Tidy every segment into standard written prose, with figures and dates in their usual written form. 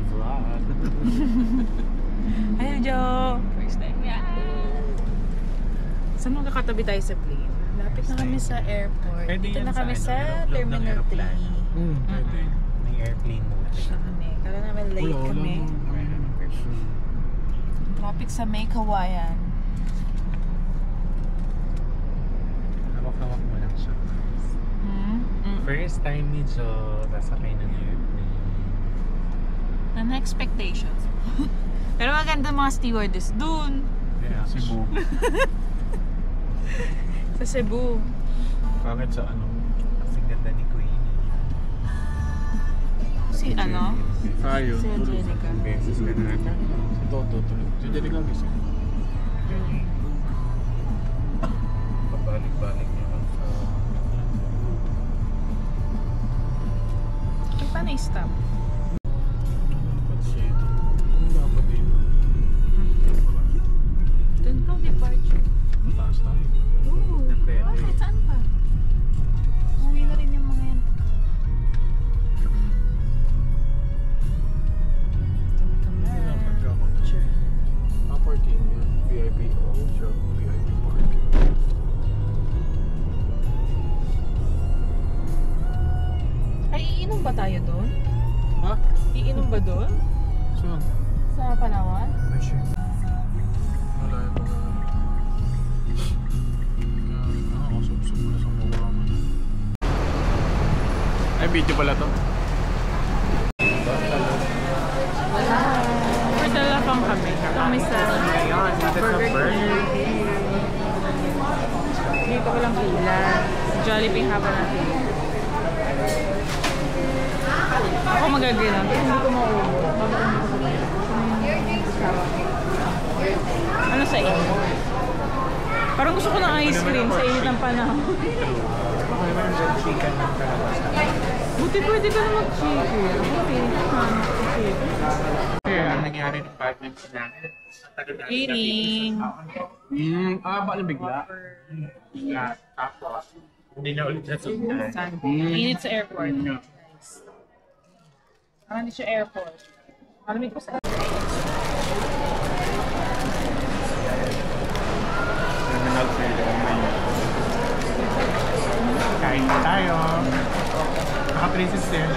vlog. Hi, Jo! First time yan! Saan magkakatabi tayo sa plane? Lapit na kami sa airport. Dito na kami sa Terminal 3. Pwede. May airplane mode. Kala naman late kami. Lapit sa May Kawayan. Hawak-hawak mo lang siya. First time ni Jo, nasakay ng airplane. Ano expectations? Pero maganda mga stewardess dun. Yeah, Cebu. Sa Cebu. Bakit sa ano? Kasing ganda ni Queenie. Si ano? Tayo, Si tulog Angelica. ng beses ka na ata. Si Toto tulog. Si Angelica gising. Pabalik-balik niya lang sa... Ay, paano i-stop? Dapat dito. Dun ka, departure. Mataas tayo. Oo. Pwede. Bakit? Saan pa? Uwi na rin yung mga yan. Parking yun. VIP. Oh, sure. VIP parking. Ay, iinom ba tayo doon? Ha? Iinom ba doon? Saan? Sa Palawan? May shit. Wala yung mga... Nakakasubsub mo na sa mukha mo. Ay, video pala to. Pagdala pang kami. Kami sa Burger King. Dito ko lang pila. Jollibee haba natin. Ako magagana. Hindi ko mauubo. Ano sa inyo? Parang gusto ko ng ice cream sa init ng panahon. Baka naman yung chicken ng kalabas. Buti pwede ka na mag-chicken. Buti ka mag-chicken. Kaya ang nangyari ng partners namin. Eating. Baka bigla. Bigla. Tapos, hindi na ulit sa sundan. Saan? Init sa airport. Parang hindi siya airport. Malamig ko sa... Terminal 3. Kain na tayo. Naka-princess din.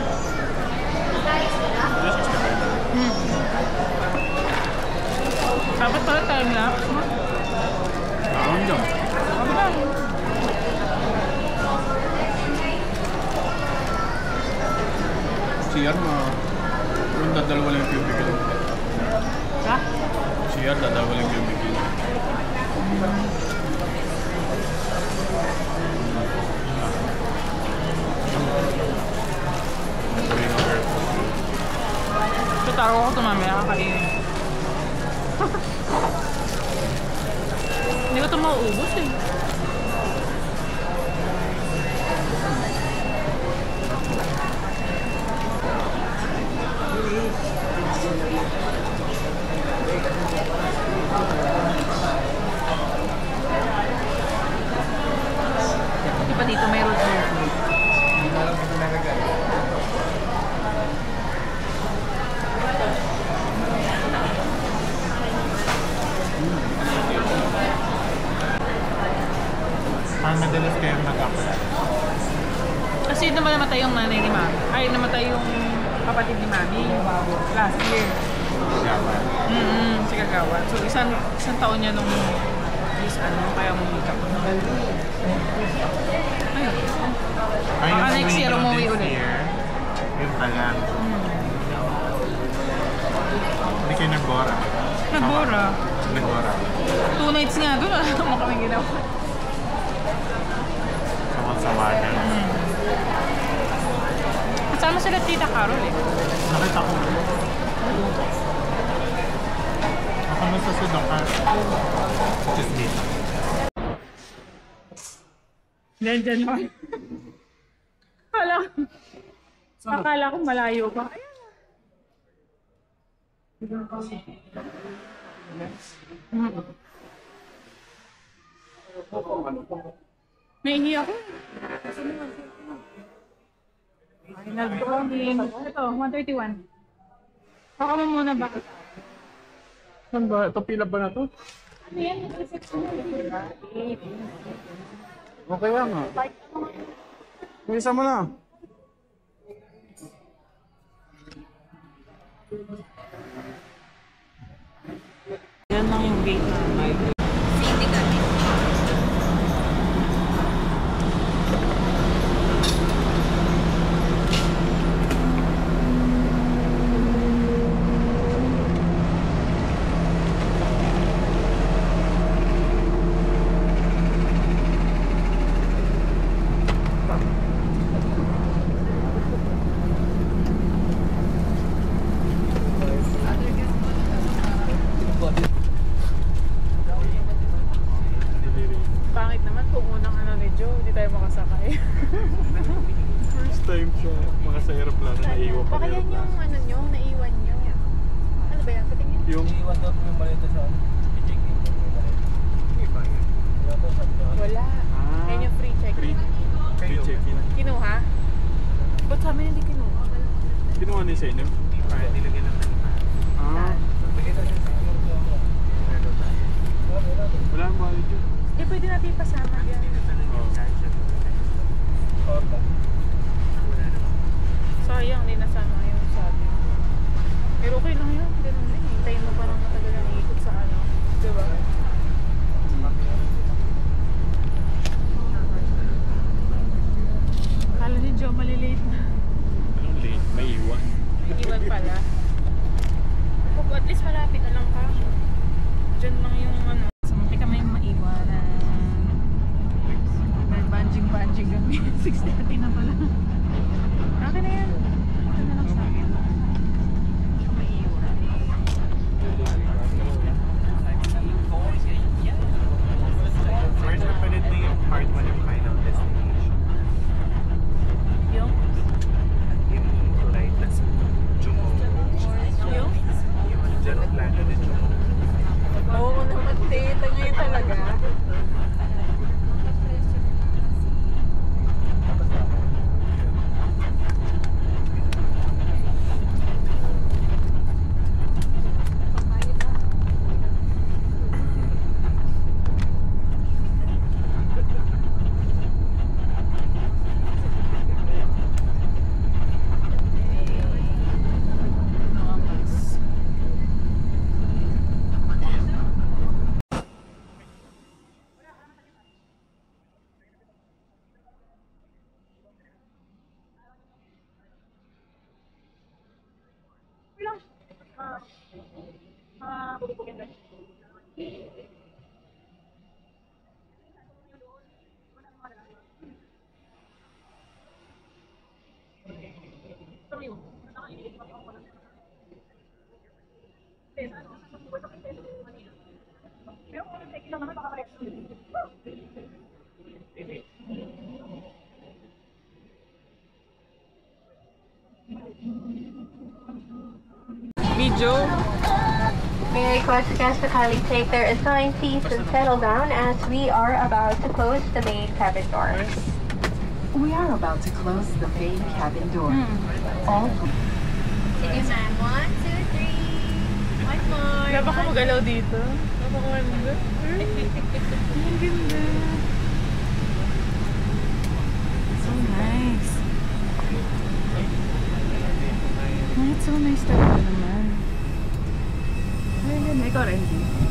Dapat pala time lapse, no? Ang dyan. Sabi lang. CR mo. Pero dadalawa lang yung cubicle. Ha? CR, dadalawa lang yung cubicle. Tutaro ako tumamaya kakainin. Hindi ko ito mauubos eh. Di pa dito may road beer food. Parang madalas kayo nag-apply. Kasi namatay yung nanay ni Mami. Ay, namatay yung kapatid ni Mami. Last year. Yaman. Si Kagawa. So, isang taon niya nung kaya umikap. Ayun. Baka next year umuwi ulit. Yun pa lang. Hindi kayo nagbora. Nagbora. Nagbora. 2 nights nga doon. Alam mo kami ginawa. Sama-sama na. Kasama sila Tita Carol eh. Nakita ko. Nakama sa Sudokan. Just dito. Diyan mo. Akala ko malayo pa. Naihi ako. Final boarding. Ito, 131. Baka mo muna ba? Saan ba? Ito pila ba na to? Ano yan? Okay lang nga. Isa mo na. Yan lang yung gate namin. Pangit naman kung unang ano ni Joe, hindi tayo makasakay. First time siya makasaya aeroplano na iiwan pa Baka yan yung ano nyo, naiwan nyo. Ano ba yan? Patingin? Yung Iwan daw po yung malito sa ano. I-check-in po yung malito. Iwan daw sabi niya. Wala. Ah. Yan yung free check. free check-in. Kinuha? Ba't sa amin hindi kinuha? Kinuha niya sa inyo? Nilagyan lang ng Ah, Bigyan natin sa security ako. wala ang bayad yun. Eh, pwede natin ipasama yan. Order. Sayang, hindi nasama yung sabi. Pero okay lang yun. Ganun din. Hintayin mo parang matagal ang ikot sa ano. Diba? Kala ni Joe malilate na. Anong late? May iwan. Iwan pala. Kung at least malapit na lang ka. Diyan lang yung ano. Samanti kami yung maiwanan. Nag-banjing kami. 6:30 na pala. Okay na yan. Ito na lang sa akin. Maiwan. Where's definitely yung part 1 yung final destination? Yung? Yung flight that's Jumo. Yung? Yung jet landed in Jumo. Oo naman, tita. Ngayon talaga. Video. May I request guests to kindly take their assigned seats and settle down as we are about to close the main cabin doors. We are about to close the main cabin door. All Sige ma'am, 1, 2, 3. One more. Grabe ako magalaw dito. Napakaganda. Ang ganda. So nice. It's so nice talaga naman. Ay, ganda. Ikaw rin.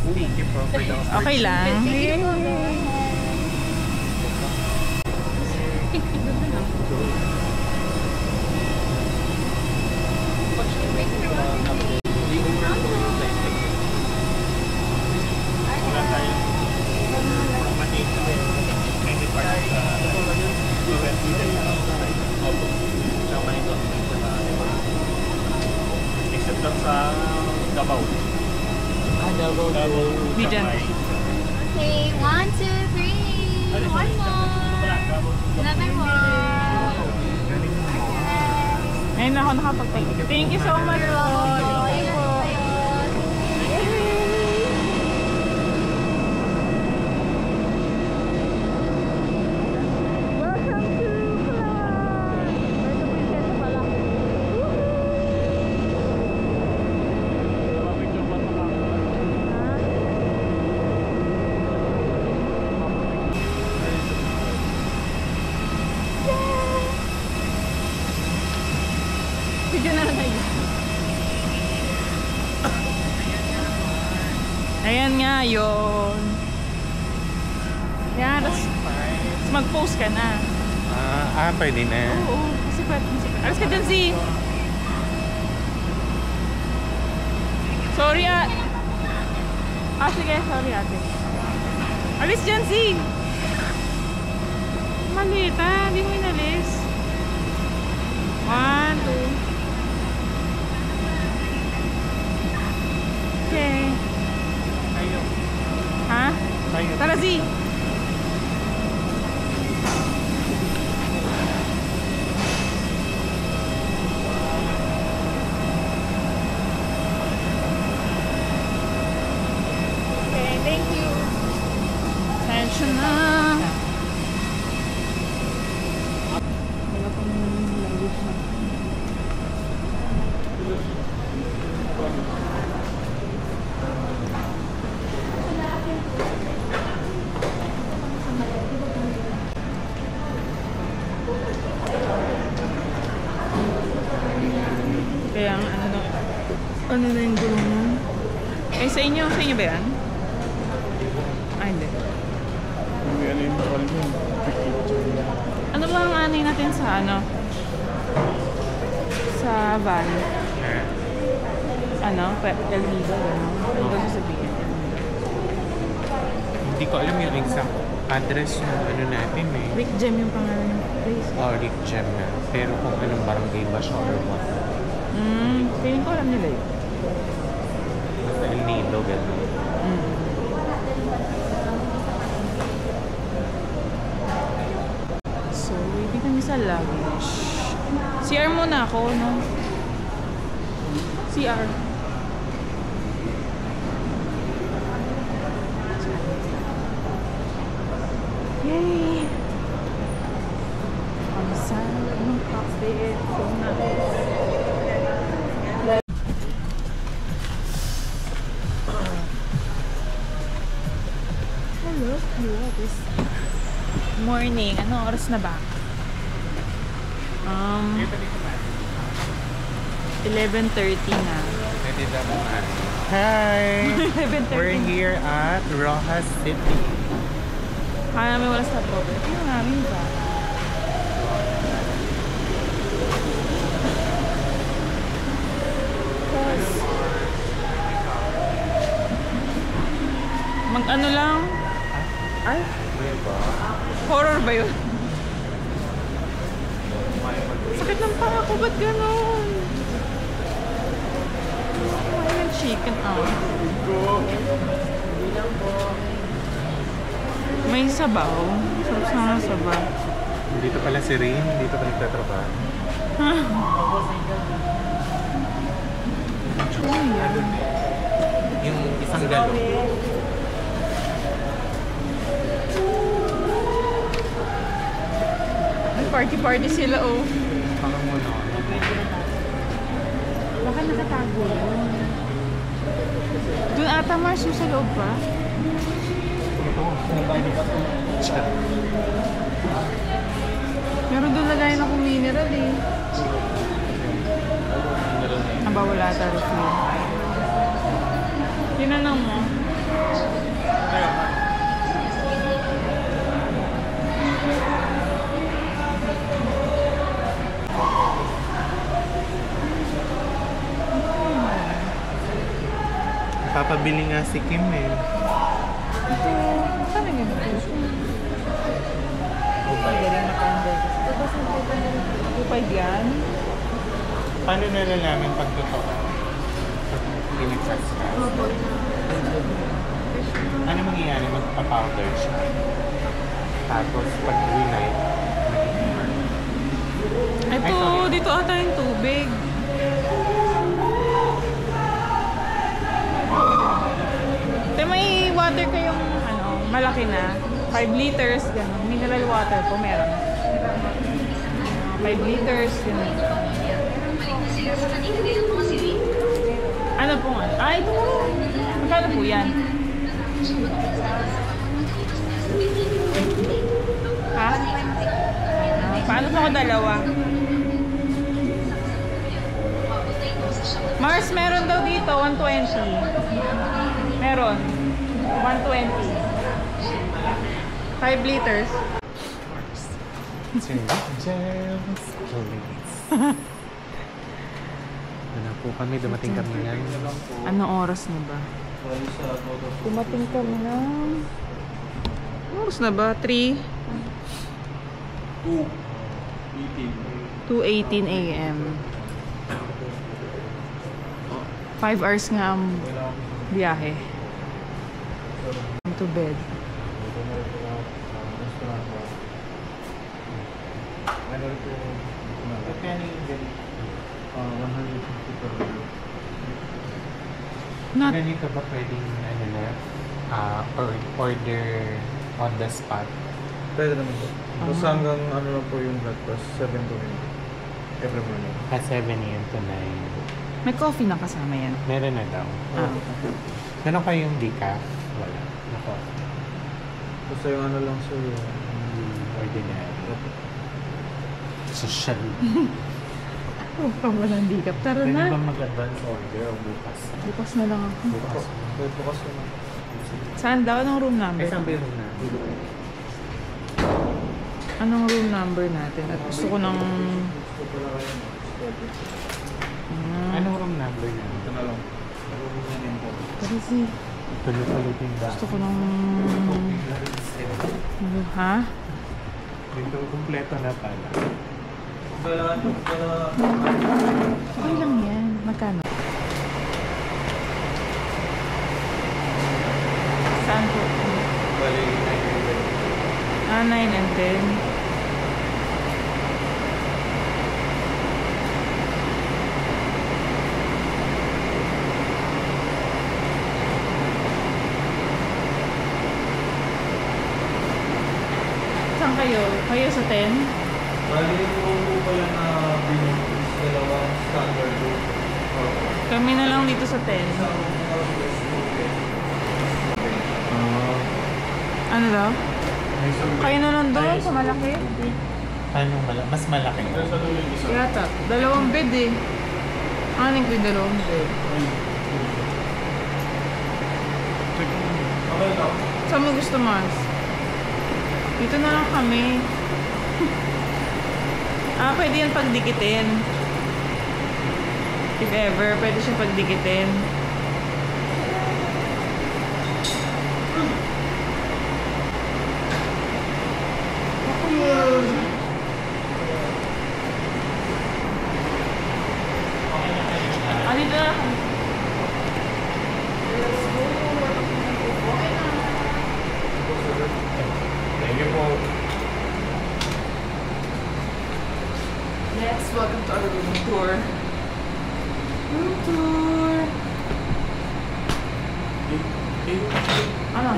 Thank you po for the Okay lang. Except lang sa Davao. Di dyan. Okay, 1, 2, 3. One more. Another more. Ngayon ako nakapag-thank you. Thank you so much po. Thank you po. Welcome to Clark! Puerto Princesa pala. Woohoo! Video na lang kayo. Ayan nga yun. Yan, tapos mag-post ka na. Pwede na. Oo, kasi pwede. Alas ka dyan, Z. Sorry, sige, sorry, ate. Alis dyan, Z. Maliit, hindi mo inalis. 1, 2. Okay. Tayo. Ha? Tayo. Tara, Z. Okay, thank you. Attention na. Wala pang language na. Kaya ang ano na yung gulong nun? Eh, sa inyo ba yan? Hindi. Ano ba ang anay natin sa sa van? El Nido, gano'n? Ano ba sasabihin? Hindi ko alam yung exact address ng natin eh. Rick Gem yung pangalan ng place. Rick Gem na. Pero kung anong barangay ba siya or what. Feeling ko alam nila yun. Basta El Nido, gano'n. So, ibig kami sa luggage. CR muna ako, no? CR. Yay! Ang sarap ng cafe. So nice. Hello, what is morning? Anong oras na ba? 11:30 na. Hi! 11:30. We're here at Rojas City. Kaya namin wala stopover. Ano namin ba? Mag-ano lang? Ay? Horror ba yun? Sakit ng paa ko, ba't gano'n? Kumain ng chicken, May sabaw. Sarap sana sabaw. Dito pala si Rin. Dito pa nagtatrabaho. Yung isang galon. Party-party sila, oh. Baka muna. Baka nakatago. Doon ata Mars yung sa loob pa. Meron doon lagay na kung mineral eh. Aba, wala talaga. Tinanong mo. Papabili nga si Kim eh. Ito, saan ang ganda? Galing matanda. Upay yan? Paano nalalaman pag totoo? Pinagsasabi. Ano mangyayari? Magpa-powder siya. Tapos pag winite, Ito, dito ata yung tubig. Ito, may water kayong malaki na. 5 liters, gano'n. Mineral water po meron. 5 liters, gano'n. Ano po nga? Ito. Magkano po yan? Ha? Paano po ako dalawa? Mars, meron daw dito, 120. Meron. 120. 5 liters. Sir James Police. Ano po kami, dumating kami ng... Anong oras na ba? Dumating kami ng... Anong oras na ba? 3? 2:18 a.m. 5 hours nga ang biyahe. To bed. Not Ganito ba pwedeng ano na, order on the spot? Pwede naman po. Tapos hanggang ano lang po yung breakfast, 7 to 9. Every morning. At 7 a.m. to 9. may coffee na kasama yan. Meron na daw. Meron kayong decaf? Wala. Nako. Basta yung ano lang sir, yung Ordinary. Social. Huwag pa walang dikap. Tara Pwede na. ba mag-advance order o bukas? Bukas na lang ako. Bukas. pwede bukas naman. Saan daw? Anong room number? Ay, saan ba yung room na? Anong room number natin? At gusto ko ng... Anong room number na? Ito na lang. Kasi Tuloy-tuloy yung ba? gusto ko ng... Ha? Dito, kumpleto na pala. Okay lang yan. Magkano? Saan po? Bali, 9 and 10. Saan kayo? Kayo sa 10? bali yung po pala na binigis dalawang standard po. Kami na lang dito sa 10. Ano daw? Kayo na lang doon sa malaki? Anong mas malaki? Sa dulo yung isa. Yata. Dalawang bed eh. Aning ko yung dalawang bed. Okay lang. Saan mo gusto, Mars? Dito na lang kami. Pwede yan pagdikitin. If ever, pwede siya pagdikitin. Dito na lang kami. Thank you po. Yes, welcome to our room tour. Room tour. Ano?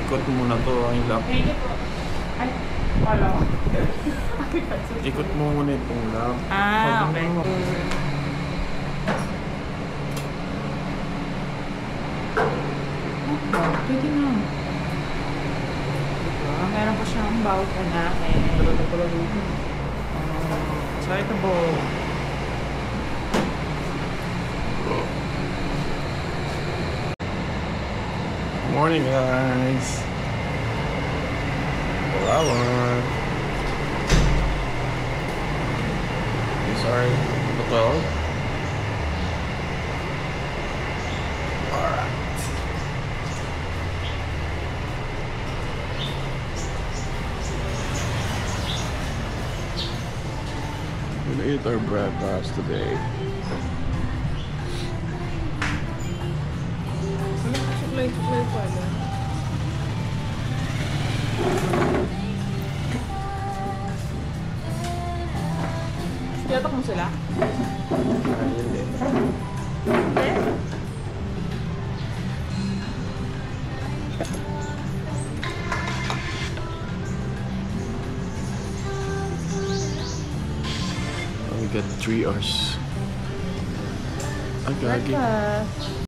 Ikot mo muna to ang lap. Thank you po. Ay, wala ko. Ikot mo muna itong lap. Okay. Pwede na. Meron pa siyang balcony. So, ito po. Morning guys. Flower. Sorry, the 12. Alright. We'll eat our breakfast today. Suklay pala. Yatok mo sila? Hindi. We got 3 hours. Agagi. Breakfast.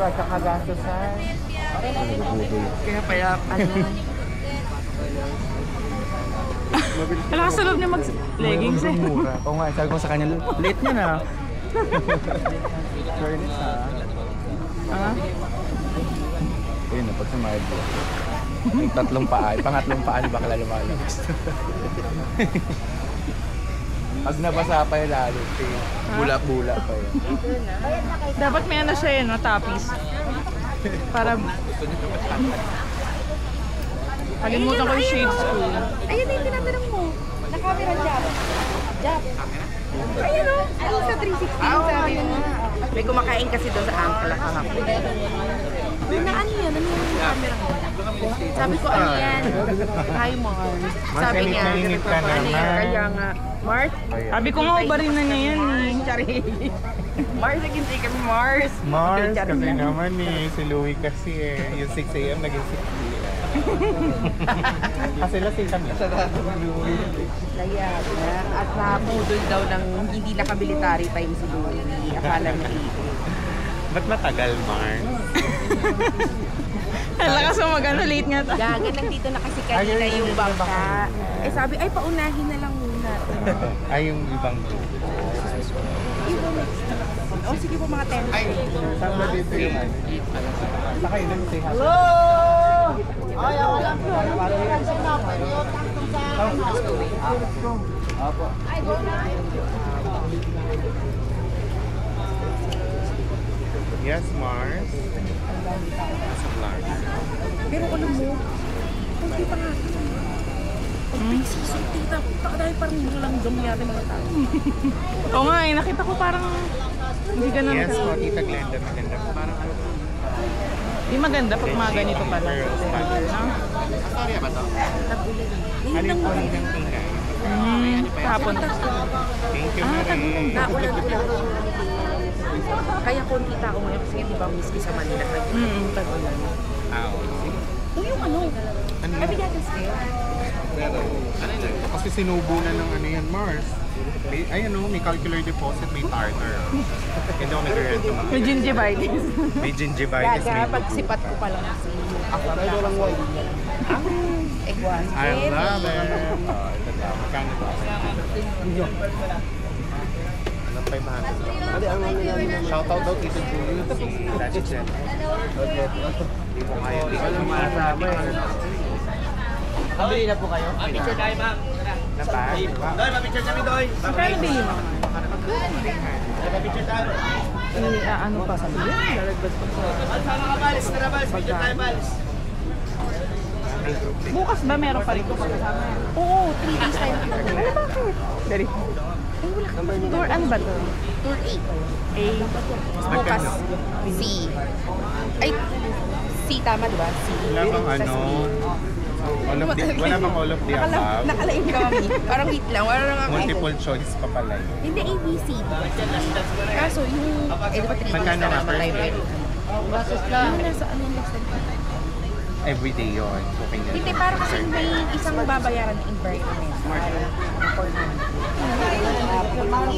pagkakagastosan. Kaya pala, ano, Wala ka sa loob niya mag-leggings eh. Mura. Oo nga, sabi ko sa kanya, late niya na. Fairness ha. Ah? Ayun na, pag sumayad ko. Yung tatlong paa, pangatlong paa, di ba kala lumalabas? Pag nabasa pa yun lalo, bulak-bulak pa yun. Dapat may ano siya eh, no? Tapis. Para... Kalimutan ko yung shades ko. ayun na yung tinatanong mo. Na-camera job. Job. Ayun o. Ano sa 360 sabi mo? May kumakain kasi doon sa Angkla kahapon. Na ano yan? Ano yung camera mo? Sabi ko, ano yan? Hi, Mars. Sabi niya, Mainit ka ano yan? naman. Kaya nga, Mars? Sabi ko nga, ubarin na niya yan eh. Chari. Mars, naghintay kami, Mars. Mars, Chari kasi lang. naman eh. Si Louie kasi eh. Yung 6 a.m. naging 6 p.m. Kasi lasing kami. Layag na. At nabudol daw ng hindi nakabilitary time si Louie. Akala niya Ba't matagal, Mars? Lakas mo mag-ano, late nga tayo. Gaga, nandito na kasi kanina yung bangka. Eh sabi, ay paunahin na lang muna. Ay, yung ibang group. Oh, sige po mga 10. Saan ba dito yung ano? Saka yun ang say hi. Yes, Mars. Nasa vlog. Pero alam mo, kung kita nga, pag pre-season tita, dahil parang walang dom yata mga tao. Oo nga eh, nakita ko parang hindi ganun. Yes, po, Tita Glenda, maganda. Parang ano? Hindi maganda pag mga ganito pala. No? Ano yung poli ng tingay? Hapon. Thank you, Marie. Ulan. Kaya konti tao ngayon kasi di ba miski sa Manila tag-ulan. Sige. Uy, yung ano? Ano yun? Nabigatas kayo? Pero, kasi sinubo na ng ano yan, Mars. May, ayun o, may calcular deposit, may tartar. Hindi ako nag-rent ng mga. May gingivitis. May gingivitis, Gaga, may pag sipat ko pa lang si ako lang white. Egwas. I love it. Magkano ba? Anong 500? Shoutout daw Tito Julie, si Daddy Jen. Hindi ko kaya, hindi ko masabi. Pabili na po kayo? Na ba? Magkano bili mo? Ano pa sabi yun? Lalagdag pa sa... Bukas ba meron pa rin ko kasama yan? Oo, 3 days tayo. Ano bakit? Dari. Tour, ano ba to? Tour 8. A. Bukas. C. Ay, C tama diba? C. Wala bang ano? Wala bang all of the above? Nakalain kami. Parang wait lang. Wala lang ako. Multiple choice pa pala yun. Hindi, ABC. Kaso yung, di ba 3 days Magkano na nga naman per tayo day? pwede. Yung nasa ano yung next time? Everyday yun. Booking yun. Hindi, parang kasi may isang babayaran na environment.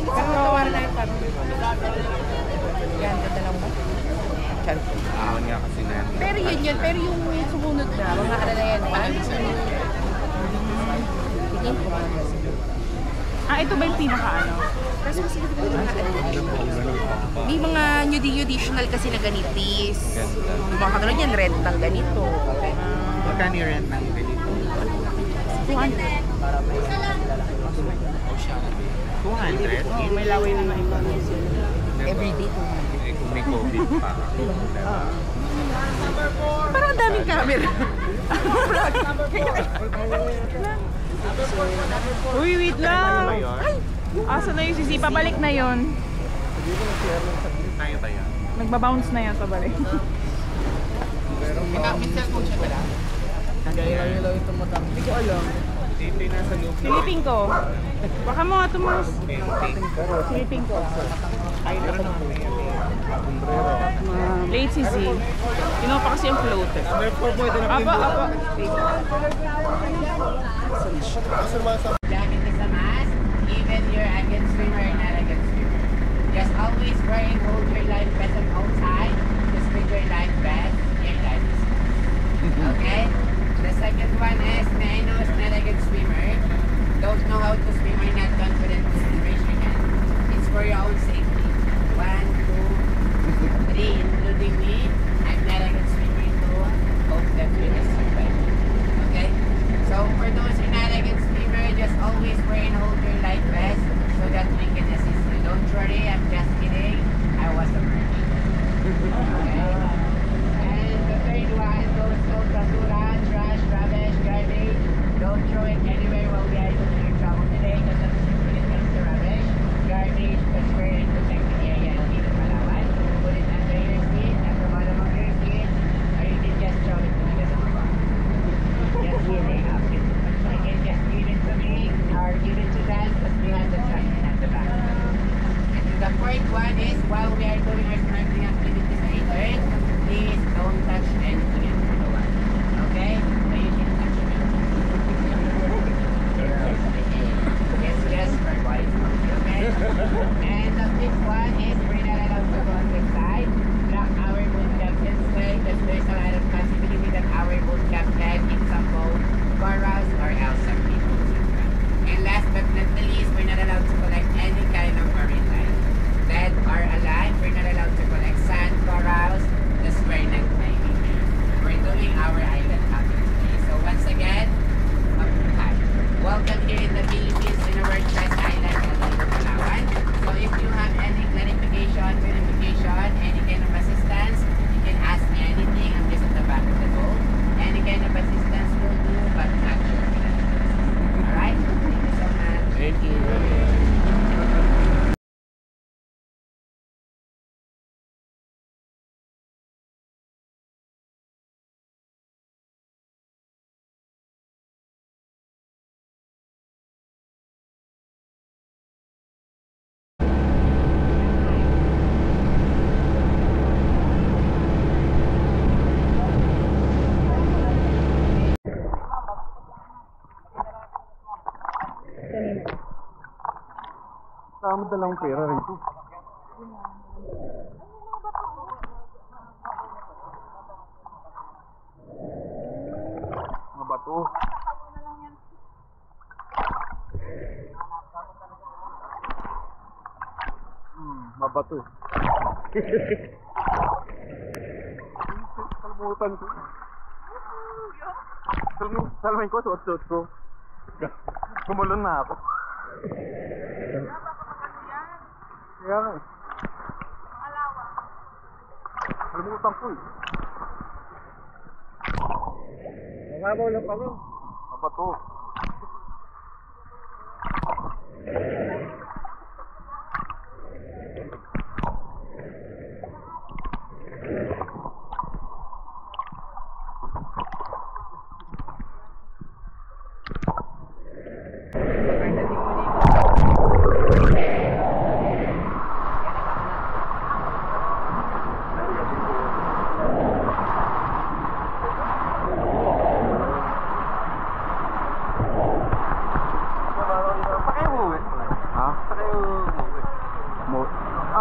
Pero tawaran na yung parang. Yan, ganda lang ba? Chan. Ahon nga kasi na. Pero yun. Pero yung sumunod na, mga alala yan eh. Ito ba yung pinaka-ano? Kasi kasi may mga nudie-additional kasi na ganitis. Yung mga katulad yan, rent ng ganito. Magkano yung rent ng ganito? 200. 200? May laway na iba. Everyday 200. Eh, kung may COVID pa. Parang ang daming camera. Uy, wait Ano ba lang. yun? Asa na yung sisi? Pabalik na yon. Tayo ba yan? Nagbabounce na yan pabalik. Hindi ko alam. Dito yung nasa loob. Silipin ko. Baka mo nga tumas. Silipin ko. Meron naman may ano. Late sisi. Kinuha pa kasi yung float. Apa. Jacket is a must, even you're against wind or not against wind. Just always wearing hold your life vest outside. Just make your life vest, your life is okay? The second one is Nainos, not a good swimmer. Don't know how to swim or not confident to swim, raise your hand. It's for your own safety. 1, 2, 3, including me. I'm not a good swimmer too. Hope that we will survive. Okay? So for those who are not a good swimmer, just always wear and hold your life vest so that we can assist you. Don't worry, I'm just kidding. I was a mermaid. Okay? And the third one goes to basura, trash, rubbish, garbage. Don't throw it anywhere while we are doing your travel today because that's when it comes to rubbish, garbage, because we're in protected area and dito Palawan. Put it under your seat, at the bottom of your seat, or you can just throw it to me kasi just kidding. You can just give it to me or give it to them because we have the truck at the back. And the fourth one is while we are doing our snorkeling activities later, please don't touch anything in the water. Okay? So you can touch me. Yes, for boys. Okay? And the fifth one is we're not allowed to go on the side. Block our boat captain's leg because there's a lot of possibility that our boat captain in some boat, corals, or else some people. And last but not the least, we're not allowed to collect any kind of marine life. Dead or alive, we're not allowed to collect sand, corals, because we're not diving here. We're doing our island hopping today. So once again, hi. Welcome here in the Philippines in a world-class island called Palawan. So if you have any clarification, verification, any kind of assistance, you can ask me anything. I'm just at the back of the boat. Any kind of assistance will do, but not sure. Alright? Thank you so much. Thank you. Tama dalang pera rito. Mga bato. Mabato. Kalmutan ko. Salmin ko, suot-suot ko. Kumalon na ako. Kaya nga eh. Kalmutan ko eh. Nangabaw lang ako. Mabato.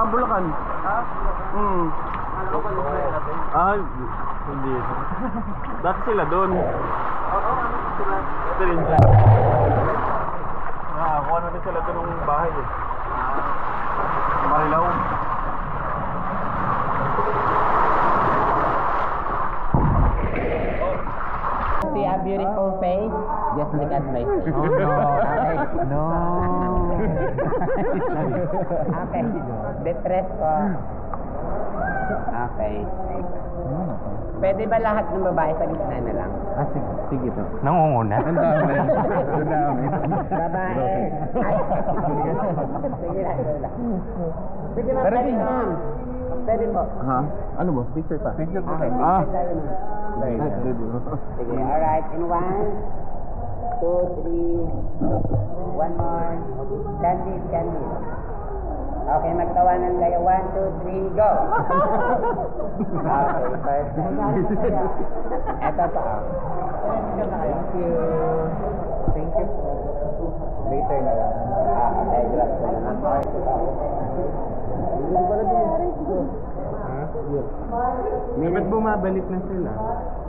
Bulacan. Hindi. Dati sila doon. Dati rin siya. Nakakuha na rin sila doon ng bahay eh. Marilaw. See a beautiful face? Just look at my face. Oh no. Okay. No. Okay. Depress ko. Okay. Pwede ba lahat ng babae sa gitna na lang? Sige. Sige to. Nangunguna. Ang dami. Ang dami. Babae. Ay. Sige lang. Sige na, pwede ma'am. Pwede po. Ha? Ano ba? Picture pa? Picture pa. Okay. Sige, alright. In 1, 2, 3. One more. Candid. Okay, magtawanan kayo. 1, 2, 3, go! Okay, perfect. Eto pa. Thank you. Thank you. Later na lang. Okay, grab ko na lang. Hindi pala din. Ba't bumabalik na sila?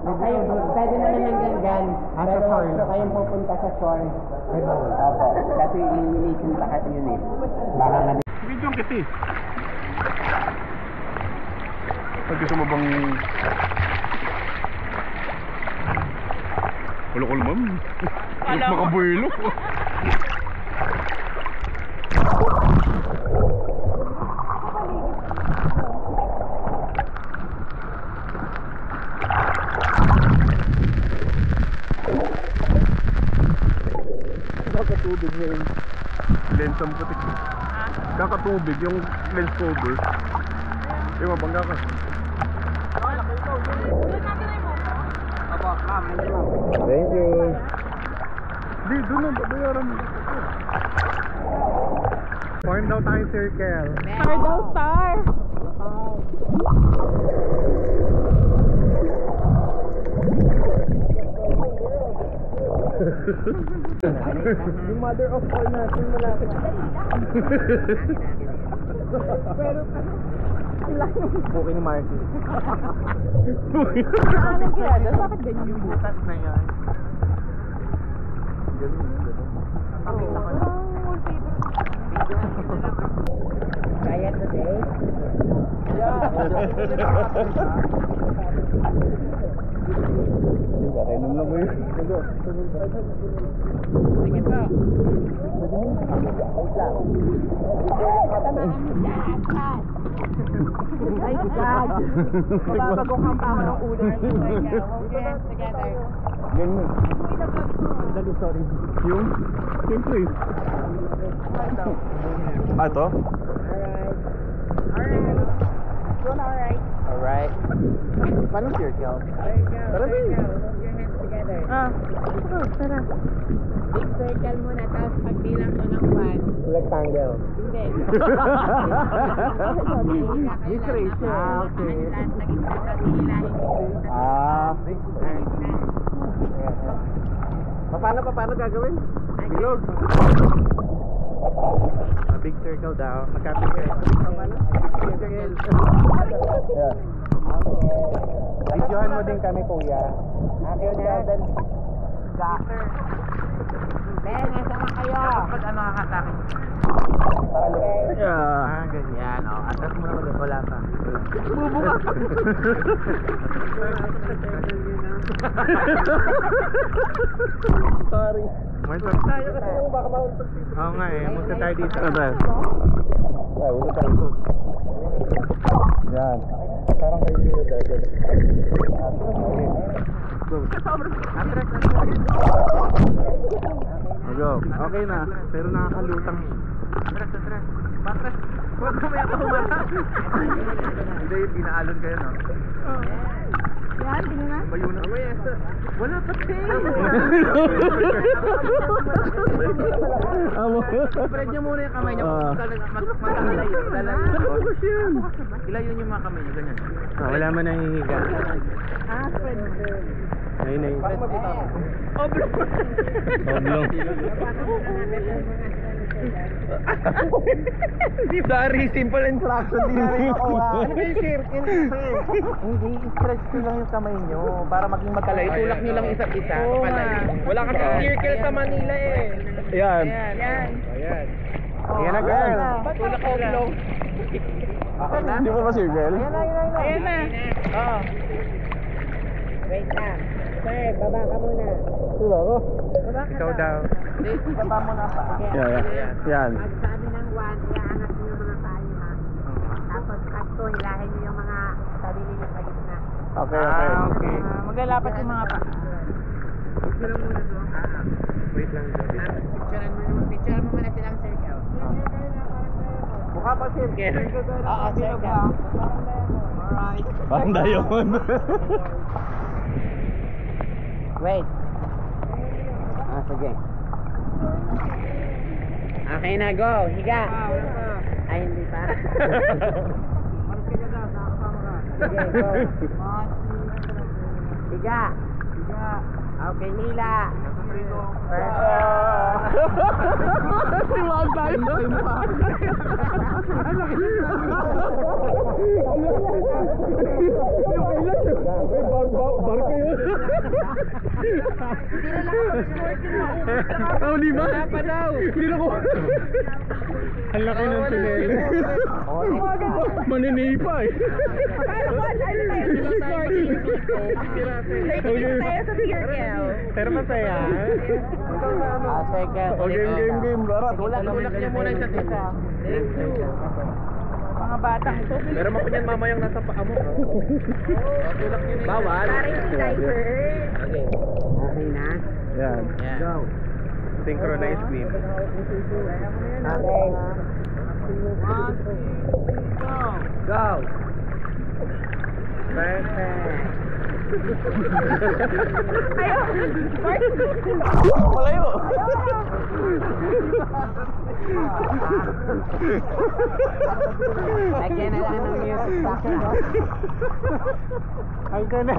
Pwede naman hanggang dyan. Pero kayong pupunta sa shore. Opo. Kasi elimination pa kasi yun eh. Baka nga Video ang kiti. Pag gusto mo bang... Kulukul ma'am. Alam mo. Makabuelo. Kakatubig na yung lens ang putik. Kakatubig yung lens cover. Yung mabangga ka. Thank you. Di, doon na, babayaran mo. Form daw tayo circle. Star daw, star! Yung mother of all natin malapit. Buki ni Marky. Ano kaya doon? Bakit ganyan yung Butas na yan. Ganun. Nakakita ka na. kaya today. Kainom na ba yun? Sige po. Ay, God! Mababagok ang pako ng ulo. Together. Ganyan. Dali, sorry. Yung? Siyempre. Ah, ito? Alright. Alright. Paano circle? Tara din. Hold your hands together. Ah, tara. Big circle muna, tapos pagbilang ko ng 1. Rectangle. Hindi. This ratio. Ah, okay. Ah. Paano gagawin? Bilog. A big circle daw. Magkapit circle. Yeah. Videohan mo din kami, kuya. Okay na. Ben, nasa na kayo? Pag ano kakasakin? Yeah. Ganyan. Atas mo na ulit. Wala pa. Sorry. Tayo kasi baka mauntok dito. Oo nga eh. Munta tayo dito. Ay, wala tayo dito. Yan. Parang kayo dito tayo. Go. Okay na. Pero nakakalutang. Patras. Huwag mo yung kumala. Hindi, pinaalon kayo, no? Yan, tingnan na. Bayo na. Wala pa Spread nyo muna yung kamay nyo. Magkakalayo. Ilayo nyo yung mga kamay nyo. Ganyan. Wala man nahihiga. Ah, spread. Ayun na yun. Oblong. Oblong. Sorry, simple instruction. Hindi namin makuha. Ano ba yung circle? Hindi, stretch nyo lang yung kamay nyo para maging magkalayo. Itulak nyo lang isa't isa. Wala kasi circle sa Manila eh. Ayan. Yan. Ayan. Ayan na, girl. Tulak oblong. Okay na? Hindi mo ba circle? Ayan na. Oo. Wait lang. Sir, baba ka muna. Wala ko. Ikaw daw. Baba mo na pa. Yan. Pagsabi ng 1, iaangat nyo yung mga paa nyo ha. Tapos at 2, hilahin nyo yung mga sarili nyo sa gitna. Okay, okay. Okay. Maglalapat yung mga pa. Picture lang muna doon. Wait lang. Picture mo muna silang circle. Mukha pa circle. Oo, circle. Alright. Parang diamond. Wait. Sige. Okay na, go. Higa. Ay, hindi pa. Sige, go. Higa. Okay, hila. Siwag tayo. Barko yun. Oh, di ba? Hindi na ko. Ang laki ng tunnel. Maninay pa eh. Pero masaya. Game. Barat. Tulak niyo muna sa tita. Mga batang ito. Pero makunyan mamayang nasa paa mo. Tulak niyo na. Bawal. Okay. Okay na? Yan. Go. Synchronized swim. Okay. Go. Perfect. Malayo. Lagyan na lang ng music box. Ay ka na.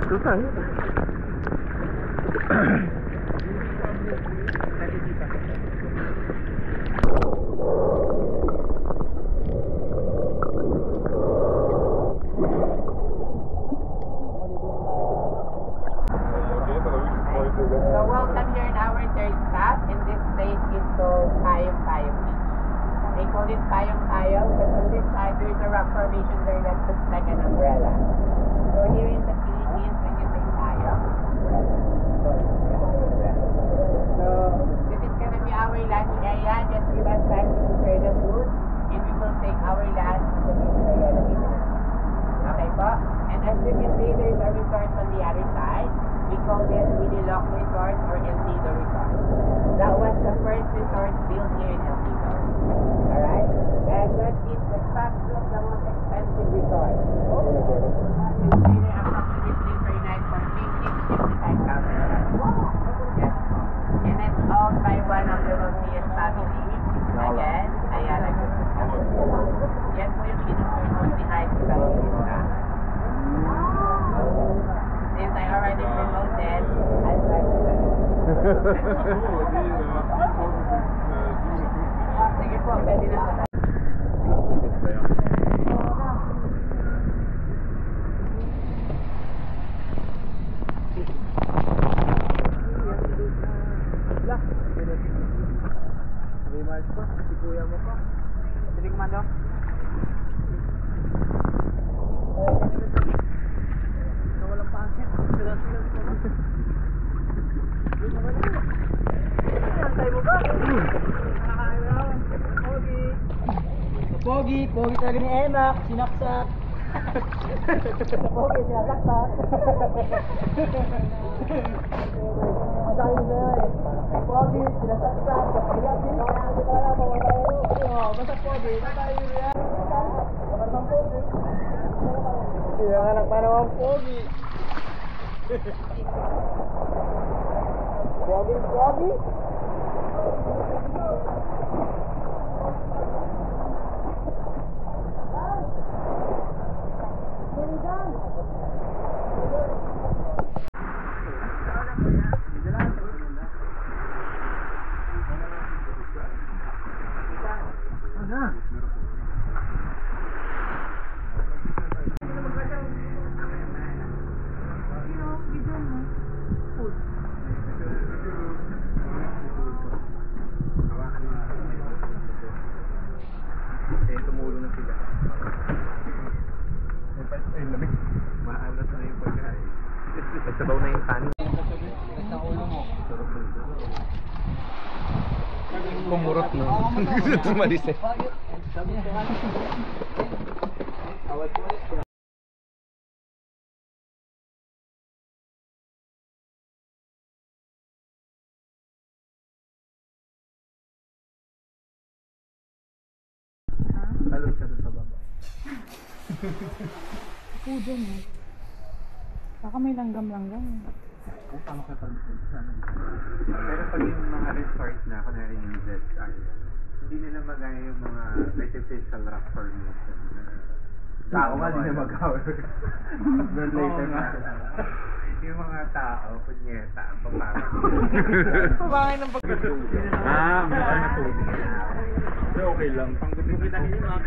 Susan. So welcome here in our third stop, and this place is called Payong Payong Beach. They call it Payong Payong because on this side there is a rock formation there that looks like an umbrella. So here in the Philippines, when you say Payong, so this is gonna be our lunch area. Just give us time to prepare the food, and we will take our lunch in the beach area later. Okay po? And as you can see, there is a resort on the other side. We call this Winilok Resort or El Nido Resort. That was the first resort built here in El Nido. Alright? And that is the fastest, the most expensive resort. It's really approximately per night for 50,000 to 55,000. Yes. And it's owned by one of the wealthiest families. Again, Ayala Group. Yan po yung pinag-promote ni Heidi Bautista. Since I already promoted, I'll start with that. Sige po, pwede na. Pogi talaga ni Emak, sinaksak. Pogi, sinasaksak. Ang dami na yun. Pogi, sinasaksak. Kaya din, basta Pogi, tayo yan. Basta Pogi. Kaya nga nagpanawang Pogi. Pogi. Sabaw na yung kanin. Kumurot no. Tumalis eh. Talon siya doon sa baba. Pudo mo. Baka may langgam-langgam. Kung paano ka pag-sana. Pero pag yung mga resort na, kunwari yung Zed area, hindi nila magaya yung mga artificial rock formation na tao nga, hindi nila mag-hour. But later na. Yung mga tao, punyeta, papangin. Pabangin ng pagkatulog. May na tubig. Pero okay lang. Panggutin kita nila lang.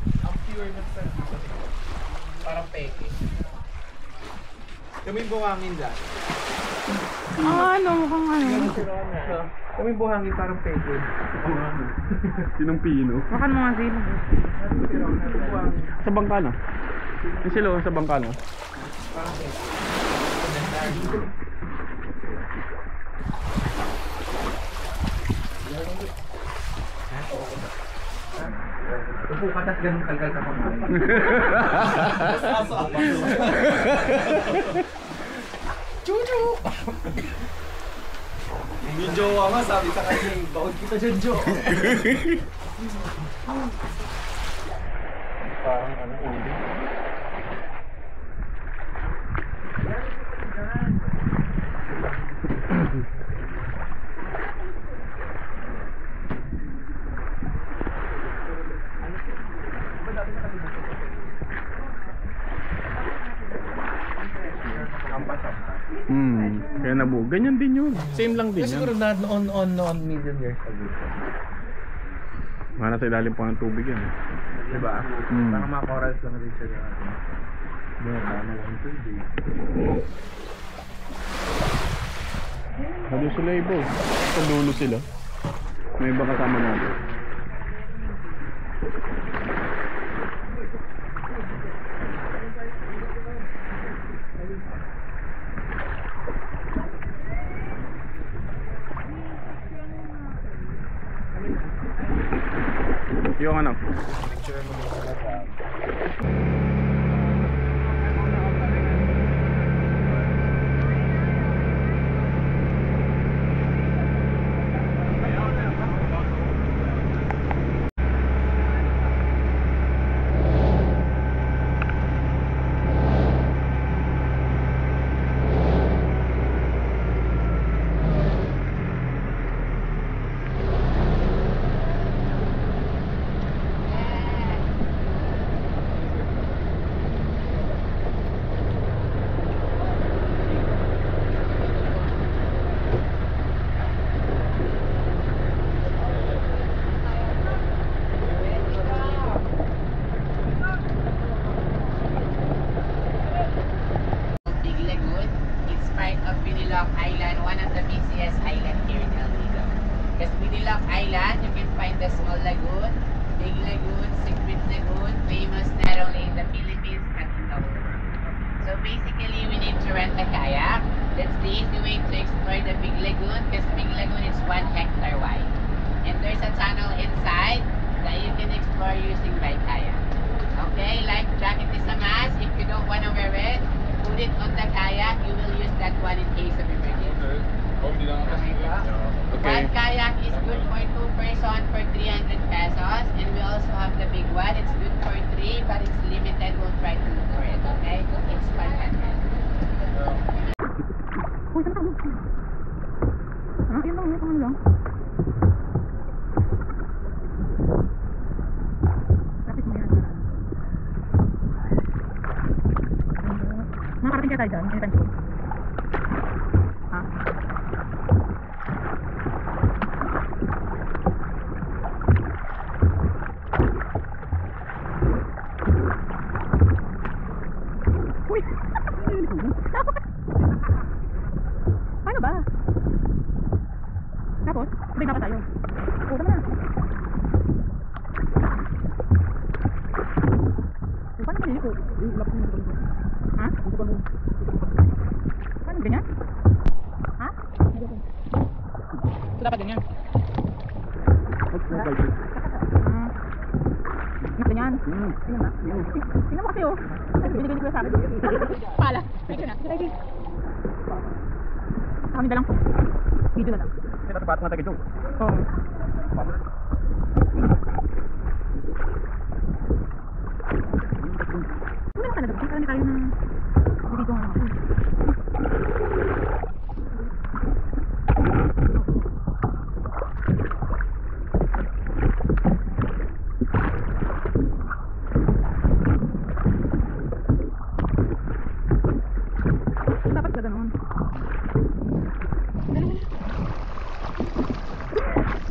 Ang pure ng service. Parang peke. Yung buhangin dyan. Mukhang ano. Yung buhangin parang peke. Sinong pino? Makan mo nga sila. Sa bangka na. Yung sila sa bangka na. Upo ka, tas ganun kalgal ka pang Chuchu! Yung jowa nga, sabi sa kanya, baon kita dyan, Jo. Parang ano, uli. Kaya nabuo. Ganyan din yun. Same lang din yan. Siguro na on million years ago. Mga nasa ilalim pa ng tubig yan. Diba? Parang mga corals lang din siya. Tama lang ito. Sabi sila ibo. Sa dulo sila. May iba kasama natin. Yung ano? Picture mo na talaga. Biniloc Island, one of the busiest island here in El Nido. Because Biniloc Island, you can find the small lagoon, big lagoon, secret lagoon, famous not only in the Philippines but in the whole world. So basically, we need to rent a kayak. That's the easy way to explore the big lagoon because big lagoon is 1 hectare wide. And there's a tunnel inside that you can explore using by kayak. Okay, life jacket is a must. If you don't want to wear it, put it on the kayak. You will use that one in case of emergency. One kayak is good for 2 person for 300 pesos. And we also have the big one. It's good for 3, but it's limited. We'll try to look for it, okay? It's 500. Nakarating kaya tayo dyan? Anytime soon? Ha? Uy! Paano ba? Tapos, sabay nga pa tayo. Oo, tama na. Paano ba nilipo? Ha? Paano ganyan? Ha? So dapat ganyan? Ganyan? Ganyan ba? Tingnan mo kasi oh. Binigay ko sa akin. Pala. Thank you na. Sige. Kami na lang po. Video na lang. Hindi na tapat matagay doon. Oo. Hindi naman talaga. Hindi tayo ng video nga naman. Dapat ka ganoon.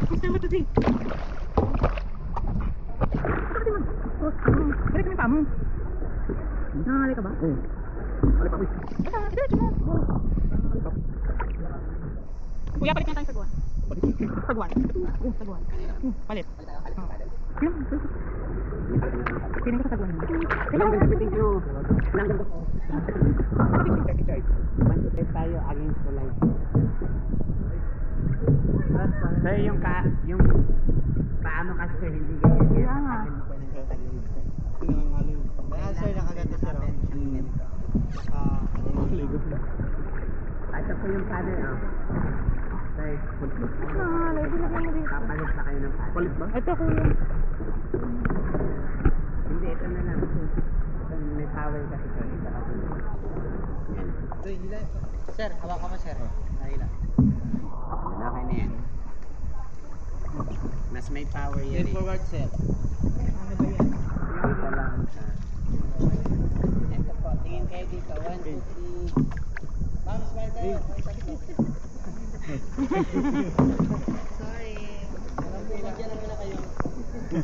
Gusto mo ito si? Balik mo yung paa mo. Nangalay ka ba? Oo. Alay pa, uy. Ito, mo. Kuya, palit nga tayo sa guwan. Saguan. Saguan. Palit. Piling ko sa saguan. Thank you. Manchester tayo against the line. Sir, yung paano kasi sir, hindi ganyan. Kaya nga. Kaya sir, nakaganda sir. Ito po yung paddle, oh. Sir, Nangalay, bilagyan mo dito. kapalit na kayo ng paddle. Palit ba? Ito kuya. Hindi, ito na lang. Ito, may power kasi sir. Ito kasi. Yan. Sir, hawakan mo sir. Nahila. Okay na yan. Mas may power yan eh. Forward sir. Ano ba yan? Ito lang siya. Ito po, tingin kayo dito. 1, 2, 3. Bounce by tayo. Sorry. Nandiyan naman na kayo. 1,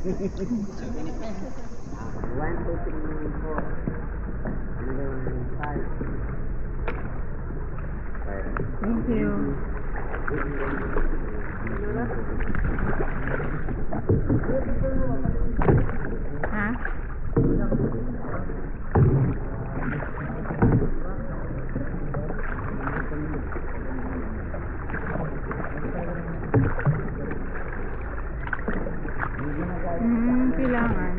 2, 3, 4. Another 5. Thank you. Ha? Kailangan.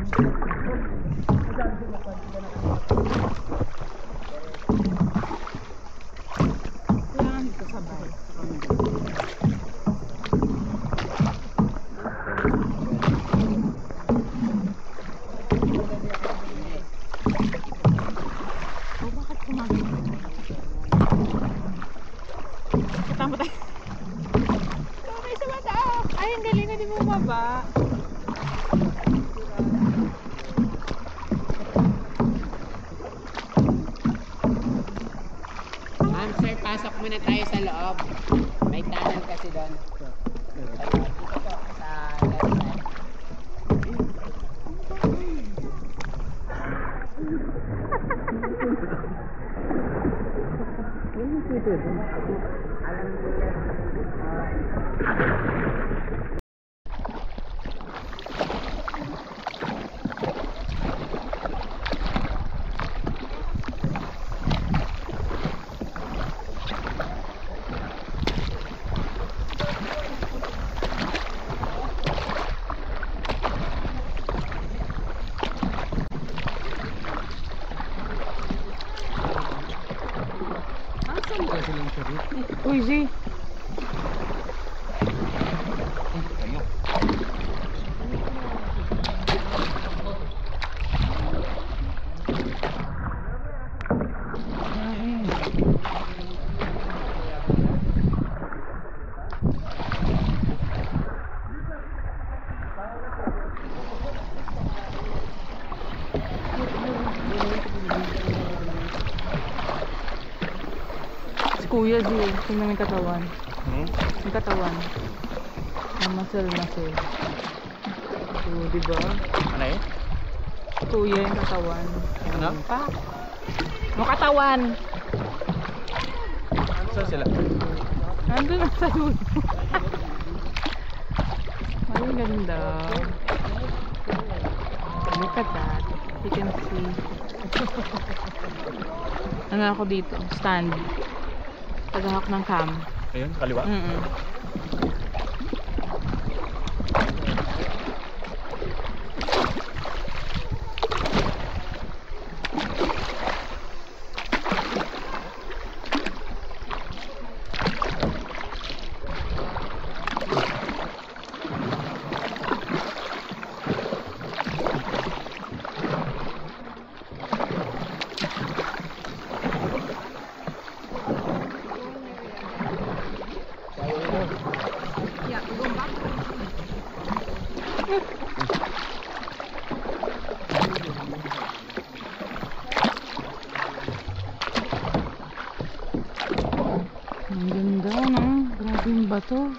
Kailangan ito sabay. Oh, bakit kumagano? Katama tayo. Kamay sa mata. Ay, ang galing na di mo baba. Sir, pasok muna tayo sa loob. May tunnel kasi doon. Dito po, sa left side. Uy, Z. Kuya Z, tingnan mo yung katawan. Yung katawan. Yung muscle. So, diba? Ano eh? Kuya yung katawan. Ano? Pa? Yung katawan! Saan sila? Nandun na sa dulo. Ay, ganda. Look at that. You can see. Ano ako dito? Stand. Tagahak ng cam. Ayun, kaliwa? Ang ganda, no? Grabe yung bato.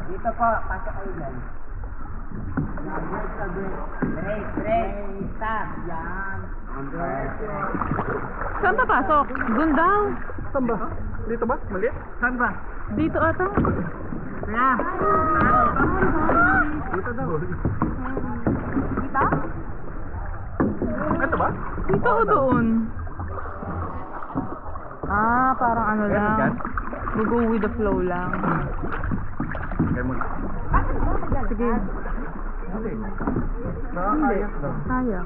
Dito po, pasok kayo dyan. Break, stop. Yan. Saan pa pasok? Doon daw. Saan ba? Dito ba? Mali? Saan ba? Dito ata. Kaya. Dito daw. Dito? Ito ba? Dito o doon? Ah, parang ano lang. We go with the flow lang. Kaya muna. Sige. Nakakayak daw. Kaya.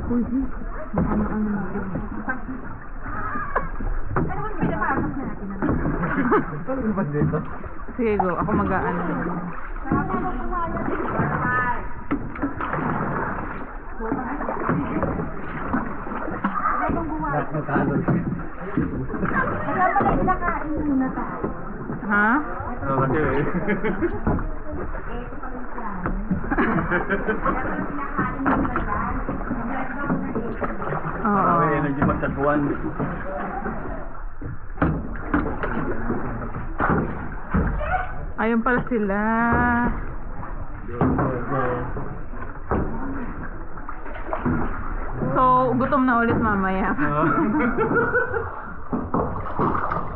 Uy, G. Baka maano natin. Ano ba dito? Sige, go. Ako mag-aano. Ha? Ano kasi eh. Oo. May energy magtagpuan. Ayun pala sila. So, gutom na ulit mamaya.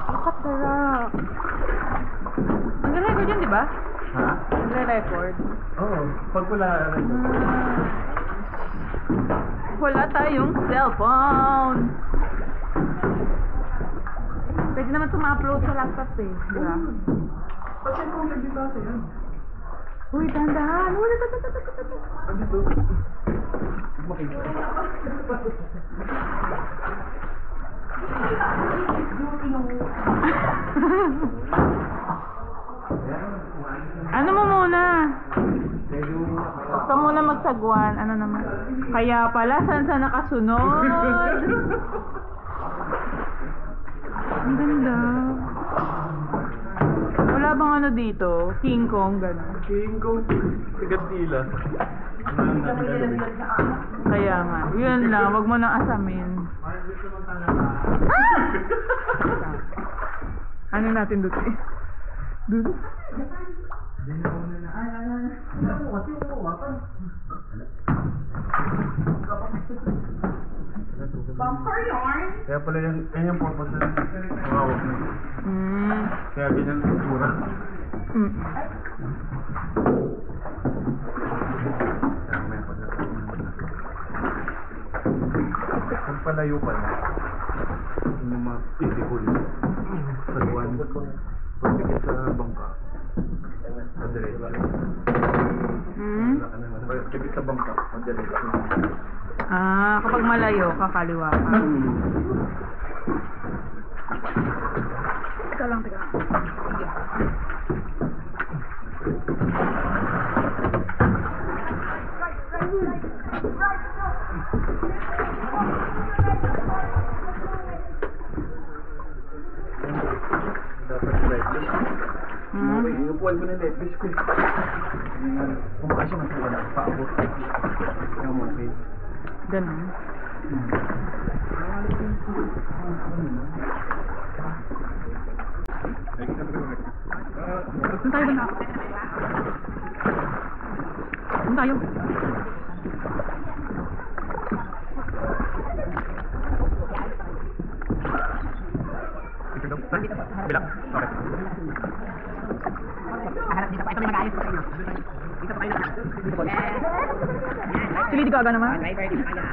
Look at the rock. Ang ganda ko dyan, di ba? Ha? Nagre-record. Oo. Pag wala, Wala tayong cellphone. Pwede naman suma-upload sa laptop eh, di ba? Kasi kung nagbibasa yan. Uy, dahan-dahan. Uy, Andito. Makita. Ano mo muna? Huwag ka muna magsagwan. Ano naman? Kaya pala, saan sa nakasunod? Ang ganda. Wala bang ano dito? King Kong, gano'n. King Kong. Sigat sila. Kaya nga. Yun lang, wag mo nang asamin. Ah! Ano natin doon? Doon? Bumper yarn? Kaya pala yan yung purpose na mawawag na. Kaya ganyan ang tura. Kung palayo pala, yung mga isikul sa duwan, pagkikit sa bangka, madali. Pagkikit sa bangka, madali. Ah, kapag malayo, kakaliwa ka. Teka lang, teka. Dapat breakfast. Inupuan mo na breakfast ko. Kumakasya mas wala. Paabot. Yung mga okay. Ganun. Saan tayo ba? Saan tayo? Bilang. Okay. Harap dito po. Ito may mag-ayos po sa inyo. Dito po kayo na. Si Lady Gaga naman? Driver, dito kayo.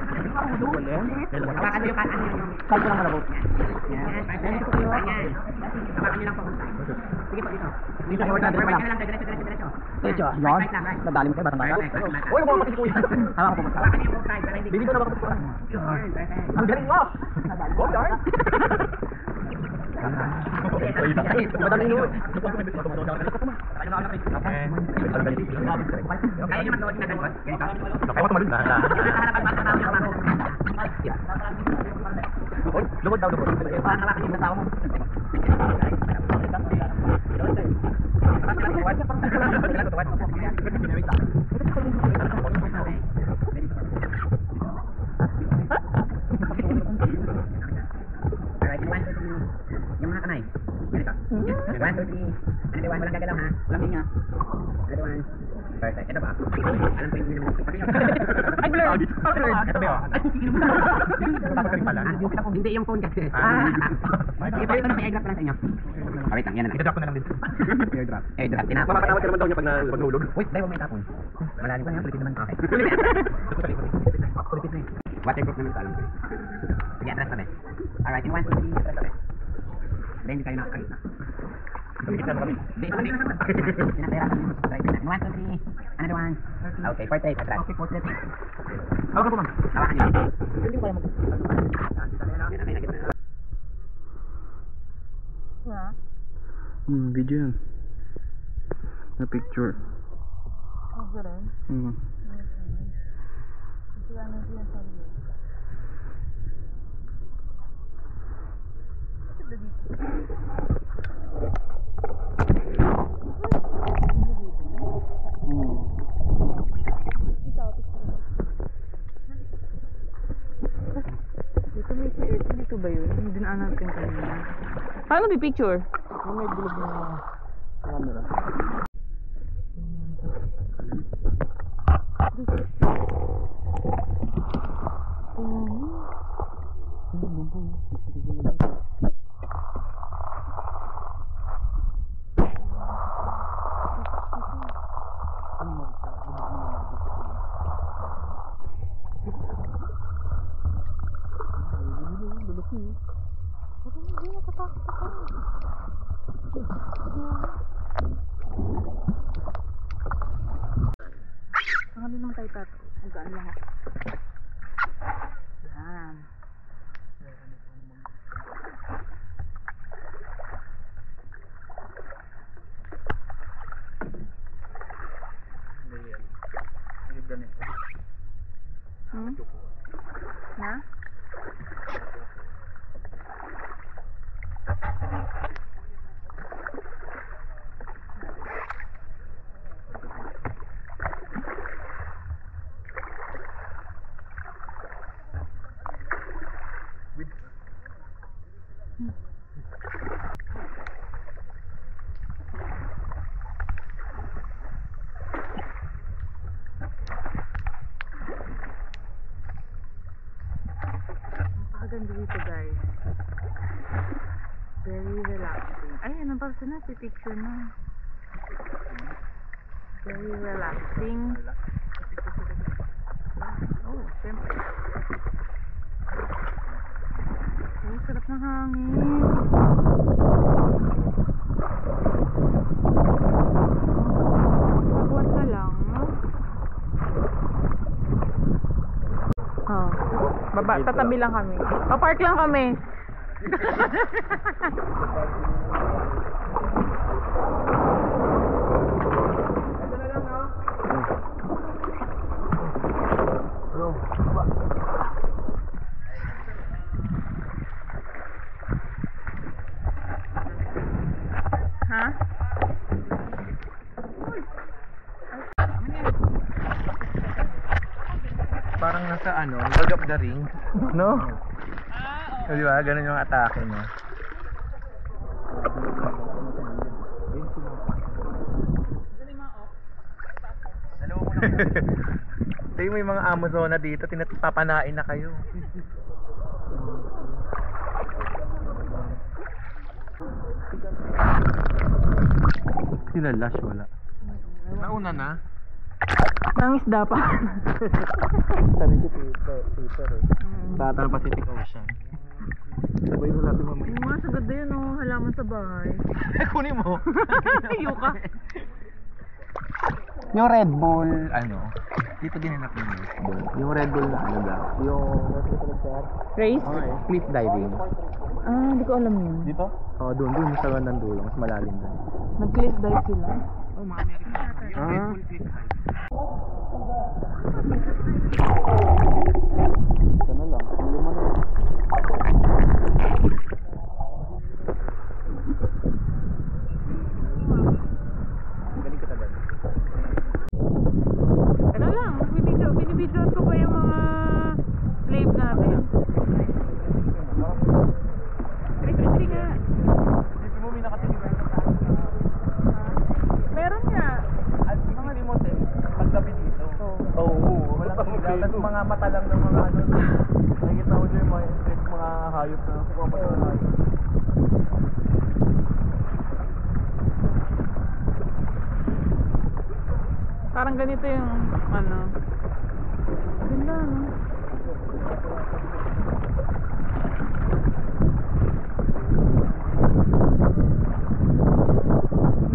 Hawakan nyo yung ano yun. Saan ko lang malabot? Yan. Dito po kayo. Yan. Hawakan nyo lang po. Sige po, dito. Dito, forward na, Forward na lang. Diretso. Diretso, yun. Nadali mo kayo, batang bata. Uy, huwag mo kapatid ko yun. Hawa ko po. Hawakan nyo yung both sides. para hindi- Bili ko na kapatid ko. Perfect. Ang galing mo! Go, darn! Madami inuwi. Kaya nyo mag-load na ganun. Kaya mo tumalun na. Uy, lumod daw, lumod. Parang hawakan yung tao mo. Alright, yung 1, 2, 3. Yung mga kamay. Ganito. 1, 2, 3. Ano ba, walang gagalaw ha? Walang hinga. Ano ba? Perfect. Ito ba? Alam ko yung minimum. Ay, blur! Ito ba? Ay, tapos ka rin pala. Hindi yung phone kasi. Sige po, ito na may airdrop pala sa inyo. Wait lang, yan na lang. Ito-drop ko na lang din. Airdrop. Airdrop. Tinapon. Mapapatawad ka naman daw niya pag nahulog. Wait, dahil may tapon. Malalim pa yan. Kulitin naman. Okay. Kulitin na yun. Waterproof naman sa alam ko. Sige, atras kami. Alright, yung 1, 2, 3. Atras kami. Hindi tayo nakakalit na. Hindi kami. Pinapahirapan yung driver na. 1, 2, 3. Another one. Okay, portrait. Atras. Okay, portrait. Hawakan po, ma'am. Hawakan nyo. Hindi ko kaya mag- Video yan. Na picture. Ang galing. Dito may si dito ba yun? Hindi na natin kanina. Paano pipicture? May bilog na camera. Ang naman tayo tato. Hanggaan lahat. Yan. Hmm? Na? Napakaganda dito guys. Very relaxing. Ay, ano ba na? Picture na. Very relaxing. Oh, syempre. Oh, sarap ng hangin. Magwan ka lang, no? Oh. Baba, tatabi lang kami. Pa-park lang kami. Ha? Parang nasa ano, Lord of the Rings, no? Di ba? Ganun yung atake, no? Tingin mo yung mga Amazona dito, papanain na kayo. Sila Lash, wala. Nauna na? Nang isda pa. Sabi ko Twitter eh. Batang Pacific Ocean. Sabay mo natin mamaya. Oo nga, sagad yun oh. Halaman sa bahay. Kunin mo. Yuka. Yung Red Bull, ano? Dito ginanap yung Red Bull. Yung Red Bull na ano ba? Yung... Race? Cliff diving. Ah, hindi ko alam yun. Dito? Oo, doon sa bandang dulo. Mas malalim doon. Nag-cliff dive sila. Oh, mga American. Yung Red Bull cliff dive. Ito na lang. Luma na. Galing ka talaga. Ano lang, binibidyoan ko pa yung mga slave natin. Hindi nga. Hindi mo minakatingin ba yung Meron nga. at isipin mo din, paggabi dito. Oo. Walang ilaw. Tapos mga mata lang ng mga ano. Nakikita mo dyan yung mga hayop na kumapag ng hayop. Parang ganito yung ano. Ganda no?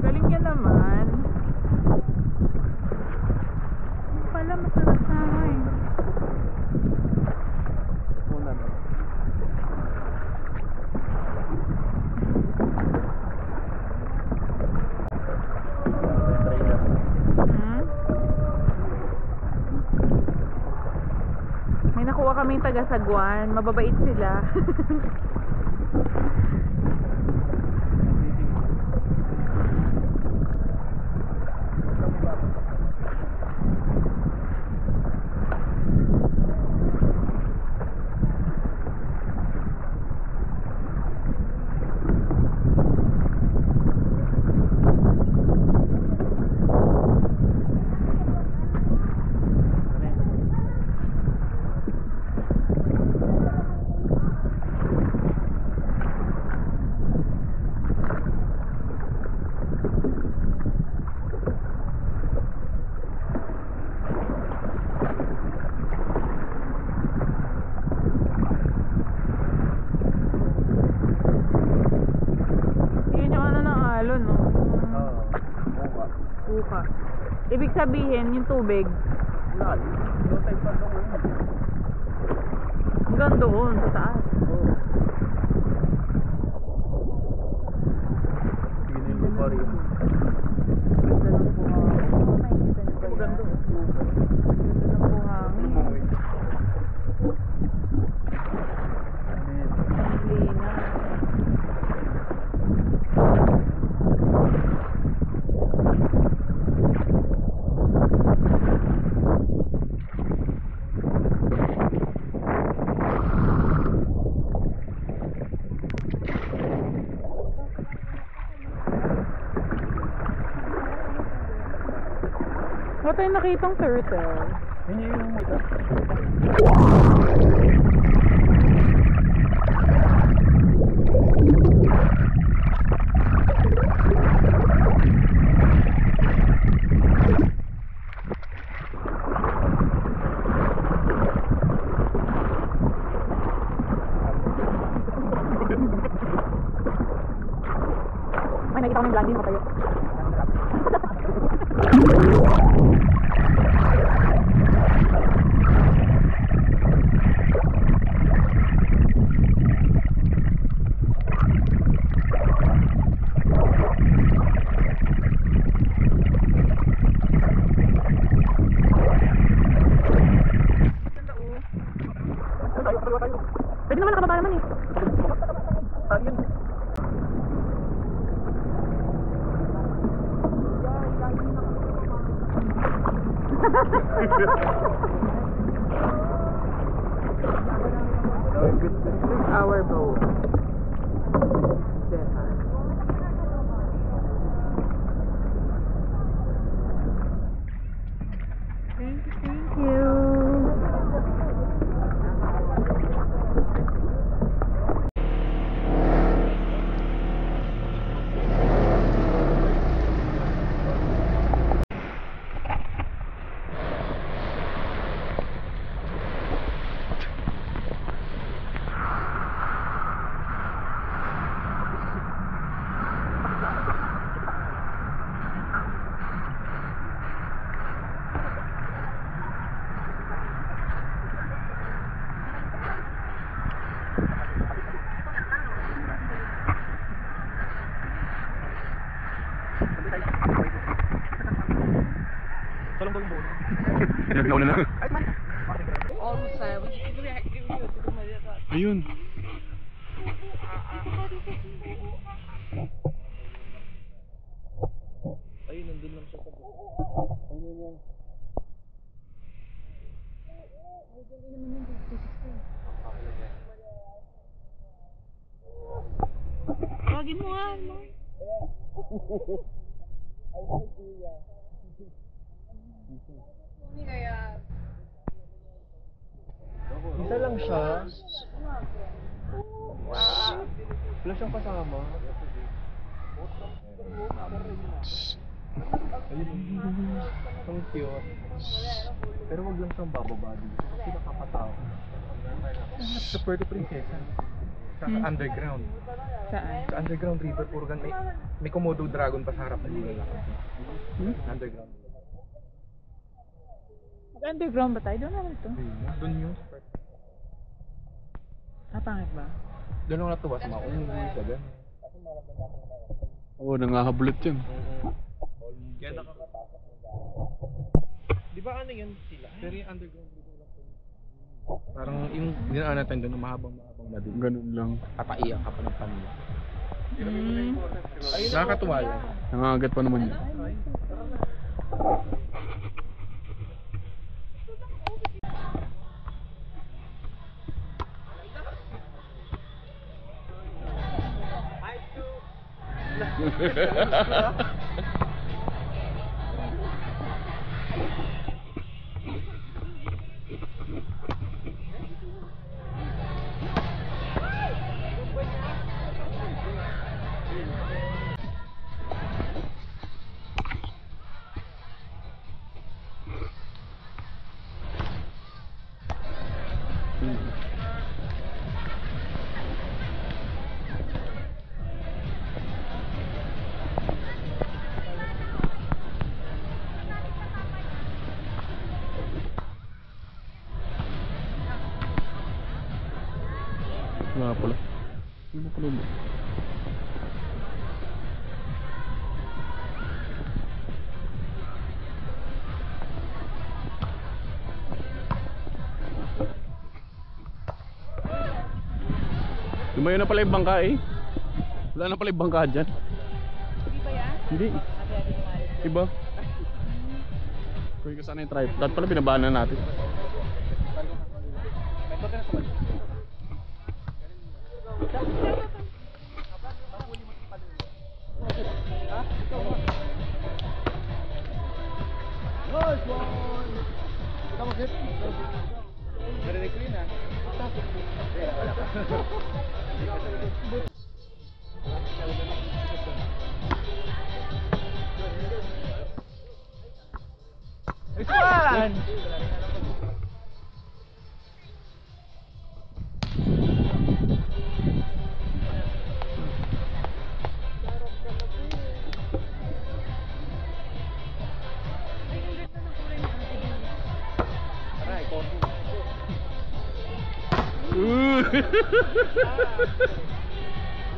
Galing niya naman. Pala masarap sana eh. Una na. Hmm? May nakuha kaming taga-Sagwan. Mababait sila. sabihin, yung tubig. Lalim. Low tide pa doon. Hanggang doon, sa taas. Sige na yung lupa rin. Ganda lang po makikita niyo ba yan? Maganda. Ganda lang po hangin. Lumungoy. Ang lina. Wala tayong nakitang turtle. Yun yung mata. Ay, nakita ko ng blondie mo tayo. Pwede naman nakababa naman eh. Our boat. Thank you. Naglaw na lang. Ayun. Ayun, nandun lang siya sa buko. Ayun lang. Tawagin mo nga, no? Isa lang siya. Wala siyang kasama. Ayun. Ang cute. Pero wag lang siyang bababa dito. Kasi nakakatawa. Sa Puerto Princesa. Sa underground. Saan? Sa underground river, puro gan may Komodo dragon pa sa harap ng lalaki. Underground. Underground ba tayo? Doon naman ito. Doon yung spot. Pangit ba? Doon ako natuwa sa mga unggoy, sa gano'n. Oo, nangahabulot yun. Kaya nakakatakot. Di ba ano yan sila? Pero yung underground river lang po. Parang yung dinaan natin doon, mahabang na din. Ganun lang. Papaiyak ka pa ng pamilya. Nakakatuwa lang. Nangangagat pa naman yun. Nga pala. Ano pala ba? Lumayo na pala yung bangka eh. Wala na pala yung bangka dyan. Hindi ba yan? Hindi. Iba. Kuhin ka sana yung tripod. Lahat pala binabaan na natin. Narinig ko yun ah. Nice one!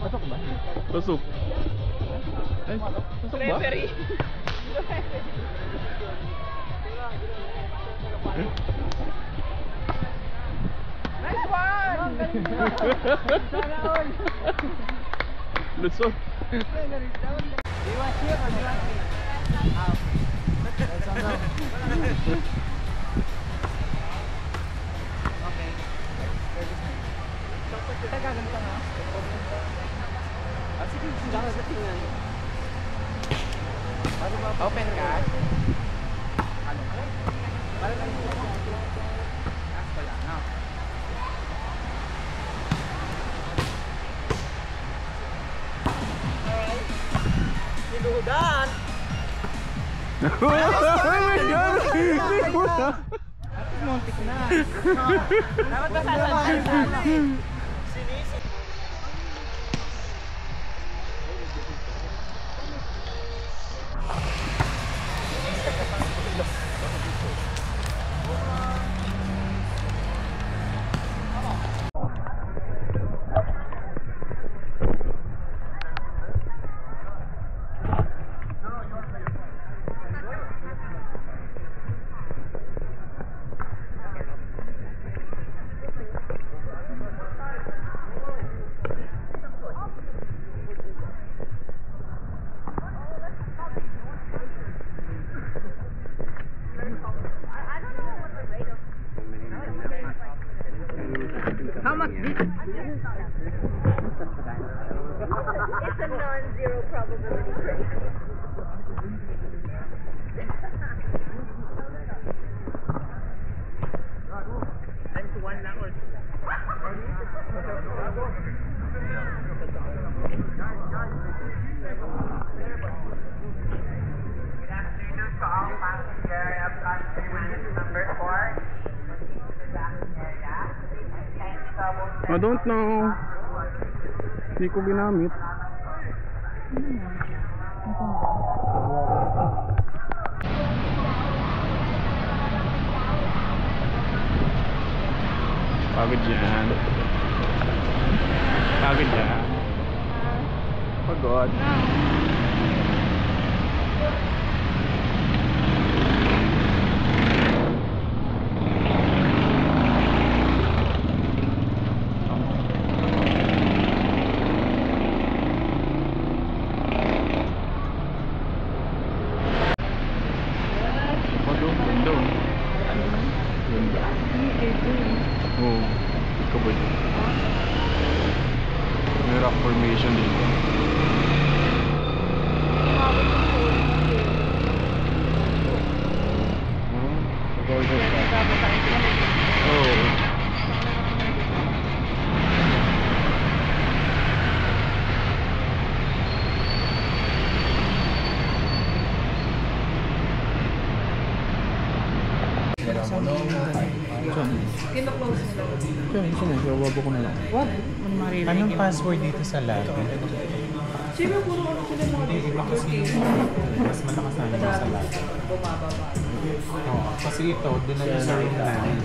Pasok ba? Pasok. Ay, pasok ba? Referee. Nice one! Sana all! Lusot. Do you want here or do you want me? Okay. Tagalan ka nga. Sige, sila ka sa tingnan. Open ka? Ano? Para lang yung ask pala, no? Alright. Sinudan! Oh my God! Muntik na. Dapat masasanay sana. How much did it's a non-zero probability trade. Times 1 lang or 2? Good afternoon to all passengers of country number 4. I don't know. Hindi ko ginamit. Pagod yan. Pagod yan. Pagod. Oh, ikaw ba yun? May rock formation dito. Oh. Sinasawabo ko na lang. What? Anong password dito sa lobby? Sino puro ano sila mga Iba kasi mas malakas na naman sa lobby. Oo, kasi ito, doon na sa room namin.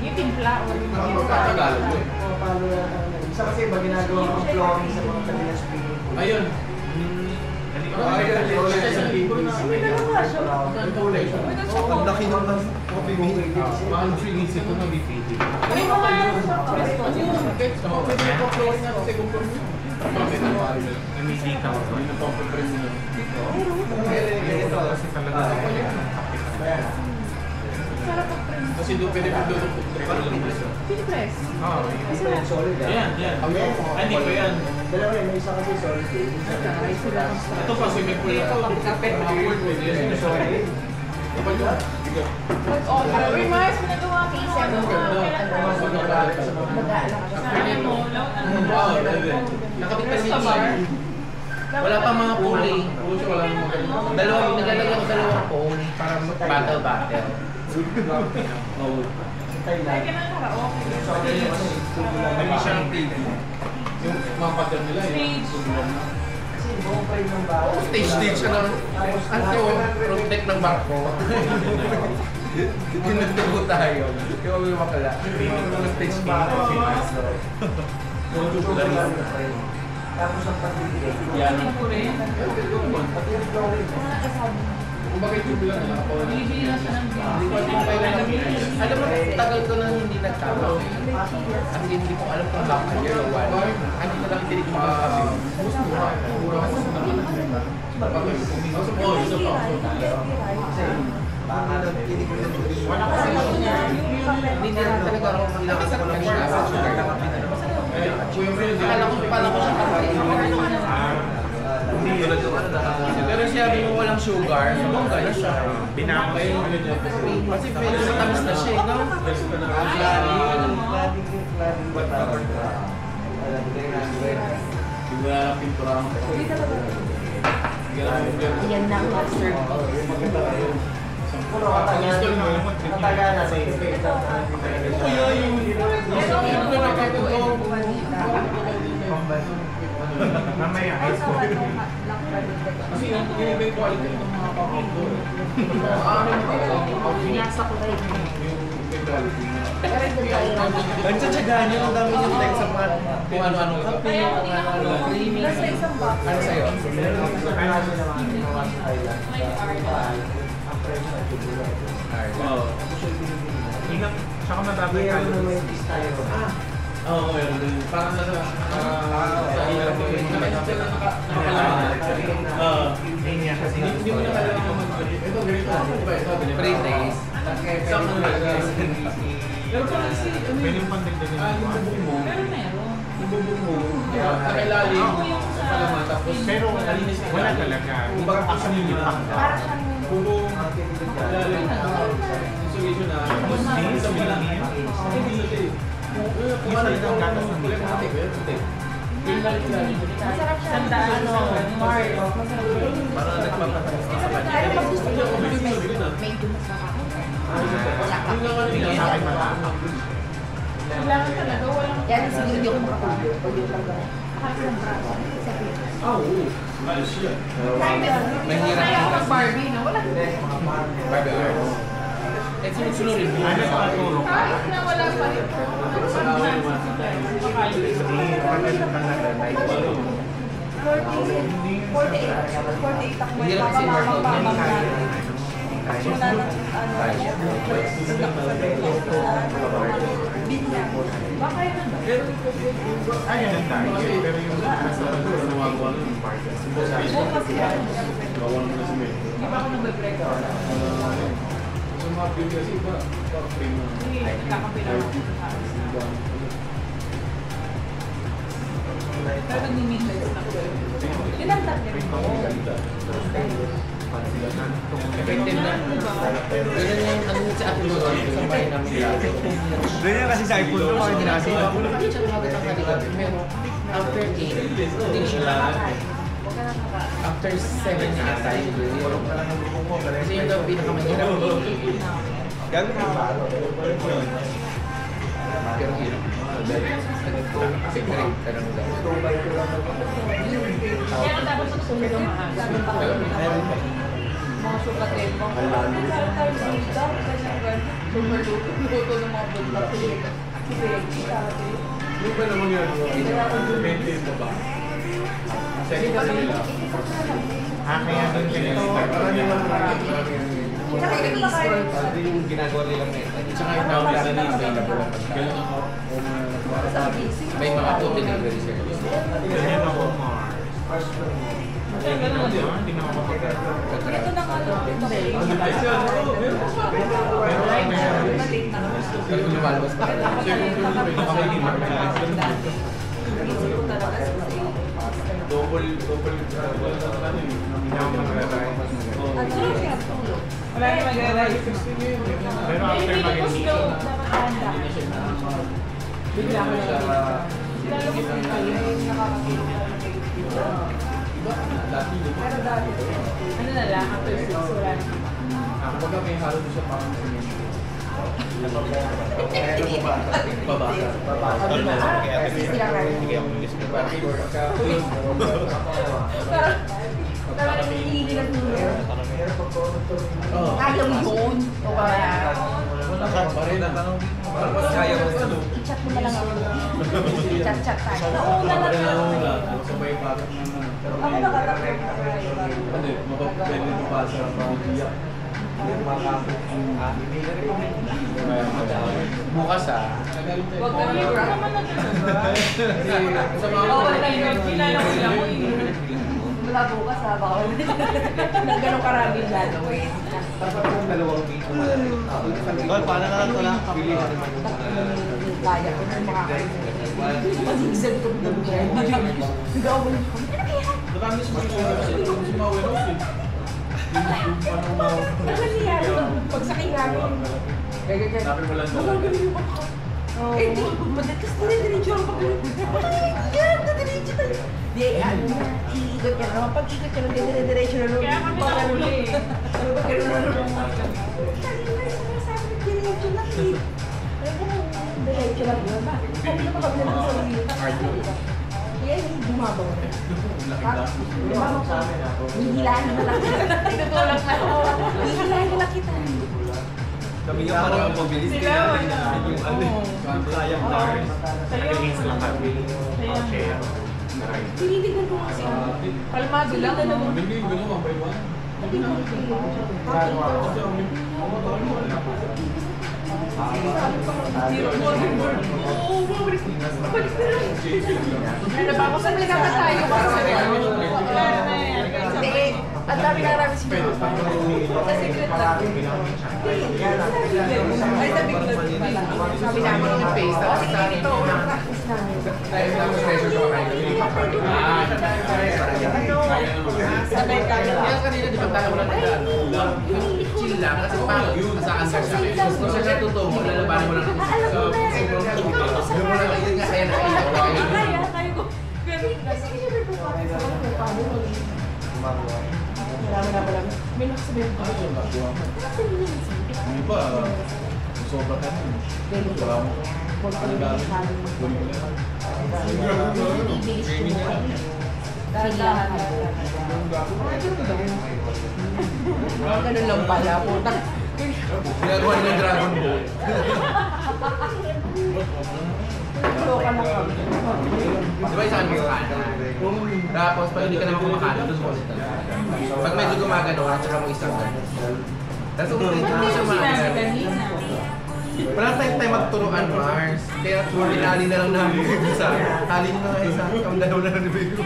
Yung timpla o isa kasi ba ginagawa ng flooring sa mga kabilang swimming pool? Ayun. Ang laki naman coffee meal. Mahal sinis ito na BPD. Kasi doon pwede mo doon Pinipress. Yan. Hindi ko yan. Dalawa yan, may isa kasi solid. Ito pa, swimming pool na ito. Kapit, mga pool pwede yan. Sorry. Kapag yun. Uy, Mars, pinagawa ko. Nakapit pa siya. Wala pa mga pulley. Dalawang, naglalagay ko dalawang phone para battle. May siyang TV. Yung mga pattern nila stage siya ng protect ng barko. Tinagtubo tayo. Yung may makala. Stage tapos ang pag-ibig. Yan. Kung bakit yung bilang na ako, hindi ko alam mo, tagal ko na hindi nagtama. At hindi ko alam kung bakit year o one. Hindi na lang tinig mo kasi. Mura kasi naman. Bakit kumingo sa po, isa pa ako. Baka lang tinig ko yung wala kasi hindi na talaga ako nakasal ko lang siya. Akala ko siya kasi. Pero siya mo walang sugar, mangga na siya. Binakay yung kasi pwede sa tamis na siya, no? Yan na ang master. Puro kataga na sa iyo. Kuya yung Mamaya, high school. kasi yung quality ng mga pang-outdoor. Binasa ko rin. Ang tsatsagaan nyo, ang dami yung text sa mga kung ano-ano kape, kung ano-ano creamy. Ano sa'yo? Ingat, tsaka mababay ka. Oo, parang sa hirap ko yun. Hindi mo na kailangan mag-break. Ito, ganito. Pre-taste. Pero parang si, Pwede yung pandagdagan. Yung bubong mo. Pero meron. ibubog mo, nakilalim, palaman, tapos Pero wala talaga. kumbaga actually yung bubong, lalim, insulation na, tapos sa bilang, hindi sa tape. Kumalit ang gatas ng bilang mga tape. Masarap siya. Mars. Parang nagpapatakas na sa kanya. Pero pag gusto nyo, medyo mas makakapit. Kailangan talaga, walang... Yan, siguro hindi ako makatulog. Pag yung talaga. Mahirap Kaya ako Barbie, no? Wala. Barbie Arts. Eh, sunod-sunod rin. Ano sa katuro? Kahit na wala pa rin. Mahirap kasi workout na Ayun ang tayo. Pero yung nawagawa ng market. Gawin mo na si May. Di ba ako nag-break? Sa mga beauty kasi iba. Hindi, nagkakampi na ako. Pero nag-midnight na ako. Tinamtap niya rin ako. effective na. Ganyan yung ano sa atin mo sa bahay namin dati. Ganyan kasi sa iPhone to, parang ginasi. Hindi siya umabot ng kalikat. Pero after 8, hindi siya after 7 na ata yung kasi yung daw pinakamahirap. Gagawin mo ba? Pero hirap. Kasi correct ka lang daw. Kaya dapat magsunod ang maaga. Mga sukatin mo. Super luto ng mga bulak. Yung ba naman yun? Maintain mo ba? Second pa nila. Kaya doon Pwede yung ginagawa nilang meta. Tsaka yung tawag na available ang pagkain. May mga food delivery service. Ganyan ako, Mars. Hindi na makapagkakit. Pero kung lumalabas pa ka Wala na mag-realize. Pero after mag-inito, Bigla ko lang. Lalo ko sa ano na lang, after 6, wala na. Kapag may halo mo siya parang Parang hinihingi ng tulong. Kaya mo yun. O kaya... Kaya mo. I-chat mo na lang ako. Chat tayo. Oo, na lang. Ako nakatapos. bukas Huwag ka nyo naman na Oo, kilala ko lang ko Wala bukas ha, bawal. Nang gano'ng karami gagawin. dapat yung dalawang dito Tol, paano na lang ito lang? Kaya ko na makakain. Pag-iisip ko na nag-awal ko. marami sa mga Ano nangyayari pagsakay namin? Magagaling yung ako. Eh di, madalas na diretso ang pag-iisip. Diretso tayo. Di, iikot ka naman. Pag-ikot ka naman, diretso na naman. Kaya kami nakuli. Ano ba gano'n na naman? Kanina, sinasabi na diretso lang eh. Alam mo, diretso lang yun ba? Kami naman kami naman sa ulit. Kaya hindi bumabaw na. Bumabaw ka. Hihilahin na lang kita. Tutulog na ako. Hihilahin na lang kita. Kami nga parang mabilis kaya yung sayang Mars. nag-against lang kami. Share. Tinitignan ko kasi. Kalmado lang. hindi yung gano'n 1 by 1 Ano ba ako sa naman tayo? Hindi. Ang dami na namin siguro. Sa secret lang. Ay, sabi ko lang. Sabi namin yung face. Sige, ito. namin. Tapos pressure ko kayo. Kaya kanina di ba tayo wala nila chill lang kasi parang kasaan ka siya. Kung siya totoo mo, lalabanin mo lang. So, yung mo lang yun nga kaya Kaya ko. May nakasabihin ko. Hindi ba? Sobra ka nun. Wala mo. Ganun lang pala. Putak. ginagawa nila yung Dragon Ball. Di ba isang kumakain? Tapos pag hindi ka naman kumakain, doon mo kasi talaga. Pag medyo gumagano ka, tsaka mo isang gano'n. Tapos kung hindi siya makakain. Wala tayong tayo magturuan, Mars. Kaya pinali na lang namin yung isa. Tali nyo na nga isa. Ang dalaw na lang ni Bayo.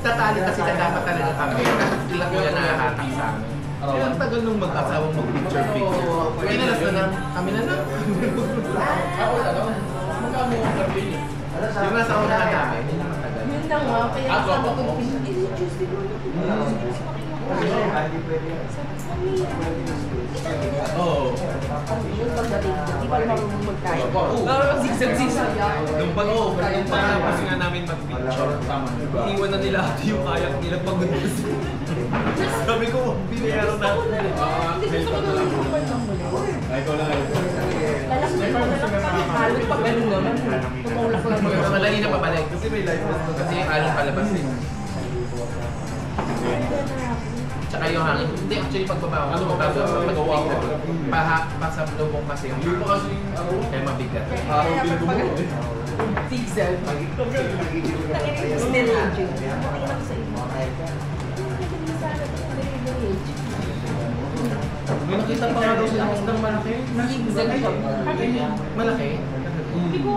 Tatali kasi na dapat talaga kami. Kasi sila kuya nakahatak sa amin. Kaya ang tagal nung mag-asawang mag-picture-picture. Pinalas na lang. Kami na lang. Ako na lang. Magkano yung garbin niya? Yung nasa unahan namin, hindi na matagal. Yun lang nga, kaya sabi ko, Tuesday ko Oo. Di ba marunong magkain? Zigzag-zigzag. Nung pagkatapos nga namin mag-picture, iiwan na nila ito yung kayak nila pagod. Sabi ko, binayaran na. Ay, ikaw lang. Halos pag ganun naman, tumulak lang mo. Malali na pabalik. Kasi may live kasi yung along palabas eh. Tsaka yung hangin. Hindi, actually pagbaba ko. Pasablubong kasi yung hangin. Kaya mabigat. Zigzag. Still aging. May nakita pa nga daw sila ng malaki. Zigzag siya. Malaki? Hindi ko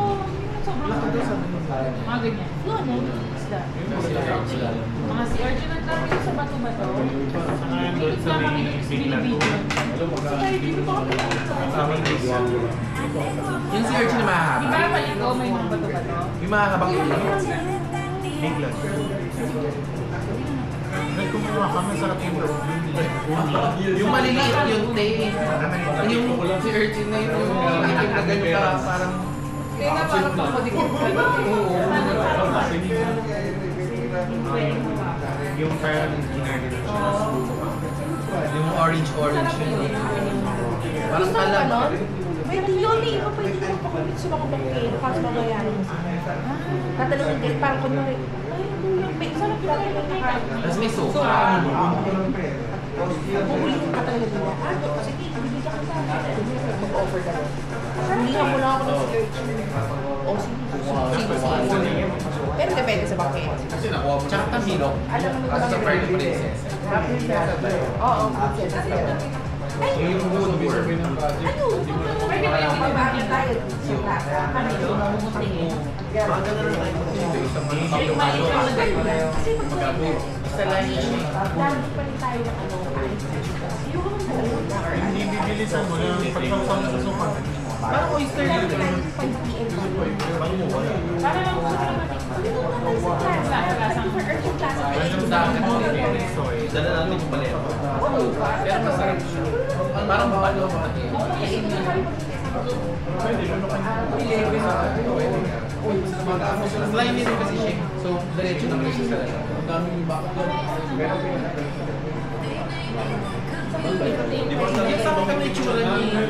sobrang mga ganyan. Yun, isda. Mga si Arjun ang kami sa bato-bato. Dito na kami binibidyo. Dito pa kami. Yung si Archie na mahahaba. Di ba palito may mga bato-bato? Yung mahahabang ulo. Bigla. Ay, kumuha kami sa ating Yung maliliit yung tay. Yung si Archie na yung itim na ganyan parang Kaya nga parang papadikit ka lang. yung parang ginagin yung orange yun. Parang Gusto ko alam. ganon? May yun, may iba pa hindi ko pakulit sa mga bakit. Kaso mamayaran mo sa akin. Tatalungin kayo, parang kunwari, ay, may sarap lang yung Tapos may sofa. Bubulitin ka talaga nila. Sige, bibigyan ka sa akin. Mag-offer ka lang. Hulingan mo lang ako ng search. O, sige. Pero depende sa bakit. Kasi nakuha mo. Tsaka tamilok. Alam mo Kasi sa part of princess. Oo, Yung food worm. pwede ba yung babae tayo sa plaza? Kami yung mamumunting. Kasi Sa lunch. lagi pa rin tayo ng ano. hindi bibilisan mo na pagsausap sa suka. Parang oyster yun. 5 p.m. Parang mo wala. Para lang po sa Yung dagat mo soy. Dala natin yung balero. Pero masarap siya. Parang balo. Slimy rin kasi siya. So, diretso naman siya sa lalo. Ang dami yung bakit doon. Yung sa mga itsura niya.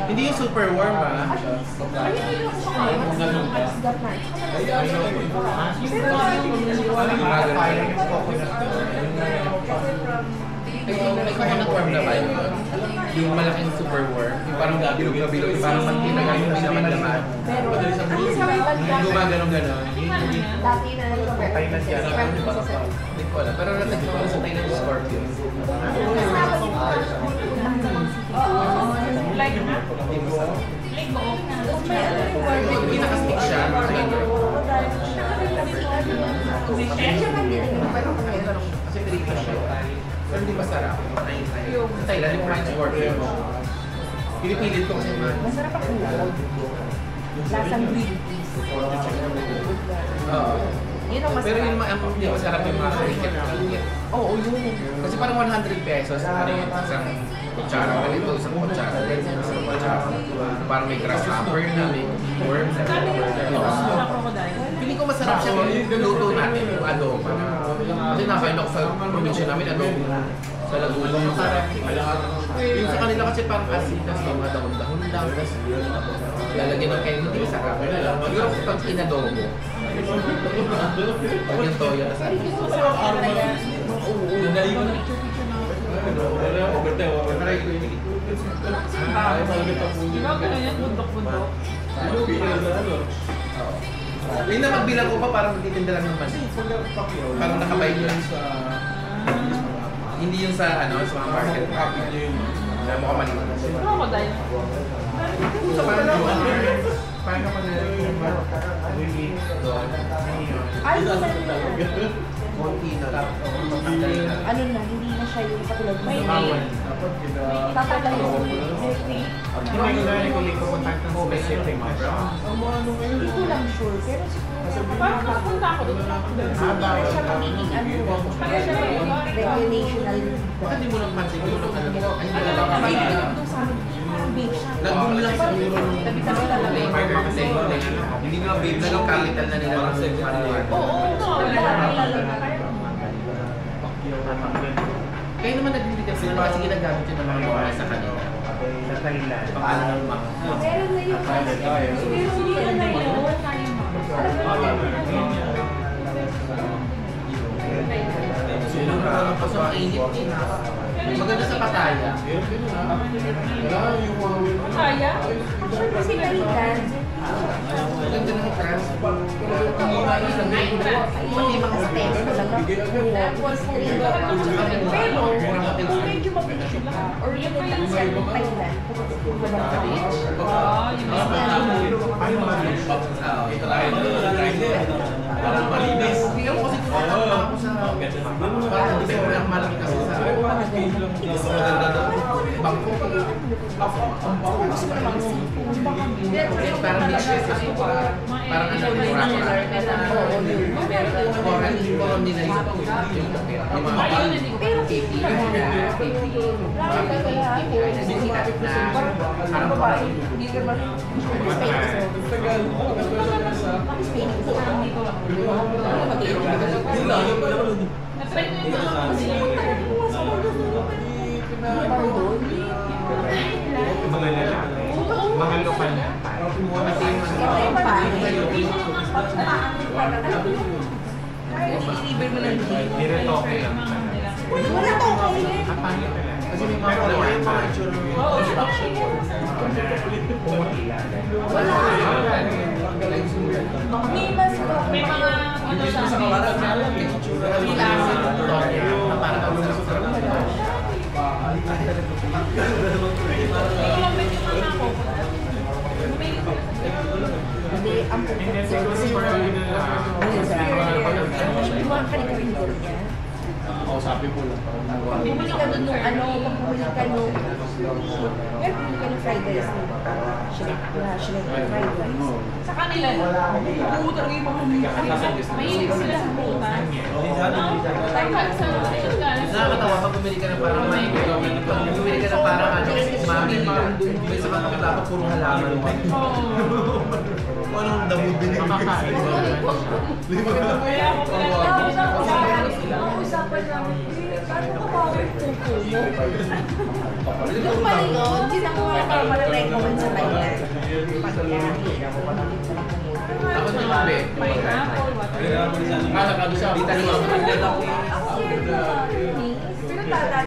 Hindi yung super warm ah. May coconut warm na ba yun? Yung malaking super warm. Yung parang bilog na bilog. Yung parang pag tinagal yung binaman-laman. Yung gumaganong-ganon. Dati na Thailand yan. Hindi ko alam. Pero natin ko sa Thailand yung scorpion. like Hindi nakastick siya. Kasi trika siya. Pero hindi masarap. sa Thailand, hindi ko kain sa work. Pinipilit ko kasi man. Masarap ang ulo. Lasang green peas. Oo. Yun ang Pero masarap. yun yung masarap yung mga cricket. Oo, yun. Kasi parang 100 pesos, ano yun, isang kutsara ganito, isang kutsara ganito, isang kutsara. Parang may grasshopper na, may worm. Sa crocodile. Feeling ko masarap siya yung luto natin, yung adobo. Kasi nakain ako sa probinsya namin, adobo. Sa Laguna, masarap. Yung sa kanila kasi parang asin, tapos mga dahon-dahon lang, tapos lalagyan ng kayo, hindi masarap. Siguro pag inadobo, pag yung toyo, tapos ano. Oo, dahil ko na picture-picture na. Di ba kung yan, bundok-bundok? Yun na magbilang ko pa, parang magtitinda lang ng mali. Parang nakabayad lang sa... Hindi yung sa ano, sa mga market. Alam mo ka mali. Crocodile. Paano ka na doon? Ay, konti na lang. Ano na, hindi na siya yung katulad ng tatagay yung Hindi ko na kung ikukontact ng specific. hindi ko lang sure, pero siguro Parang nakapunta ako doon. para siya magiging Kaya siya recreational. Bakit di mo lang pansin ko nung ano? Ay, hindi lang Ay, kami. doon sa amin, parang beach siya. Nag-boom lang siguro nung Tabi-tabi talaga. hindi nga babe, naging capital na nila ng Vanuatu. Oo, Kaya naman nagbibigyan sila kasi ginagamit yun ng mga mga sa kanila. Sa Thailand. Paano ng mga... meron na yung meron na yun. Kasi mainit din. Maganda sa Pattaya. Kaya? Kasi Thailand, Maganda ng transport. pati mga steps talaga. Pero, kung medyo mabilis ka, or yun lang sa Thailand, Ito tayo. Parang malinis. Hindi ako kasi kumakain ako sa... Parang hindi ko lang malaki kasi sa... Bangko. gusto ko namang Parang dishes kasi parang ano, Koran nila yung pero pipi. Parang babae. hindi ka naman Na-try ko yung mga Mga lalaki. Mga lokal na. i-deliver mo ng jeep. Nire-toke lang. Wala to, Kapanya ka lang. Kasi may mga may mas May mga ano sa amin. Ikaw lang medyo mga ako. hindi, ang Hindi, siguro yung mga kaligawin niya. Sabi po lang. Bumili ka doon nung ano, pag bumili ka nung bumili ka ng fried rice shrimp fried rice. Sa kanila, buo talaga yung mga mahilig sila sa buutan. Tama, sa Nakakatawa pag bumili ka ng parang may pag bumili ka ng parang ano, umami, may sa kapag dapat puro halaman. Kung anong damo binili ko. Kaya ako Usapan namin, paano ka ba ang kuko mo? Yung pala yun, sila ko para ma-recommend sa Thailand. Ako naman, be. pineapple, watermelon. Kala ka doon sa Vita ni Mama. Pero tata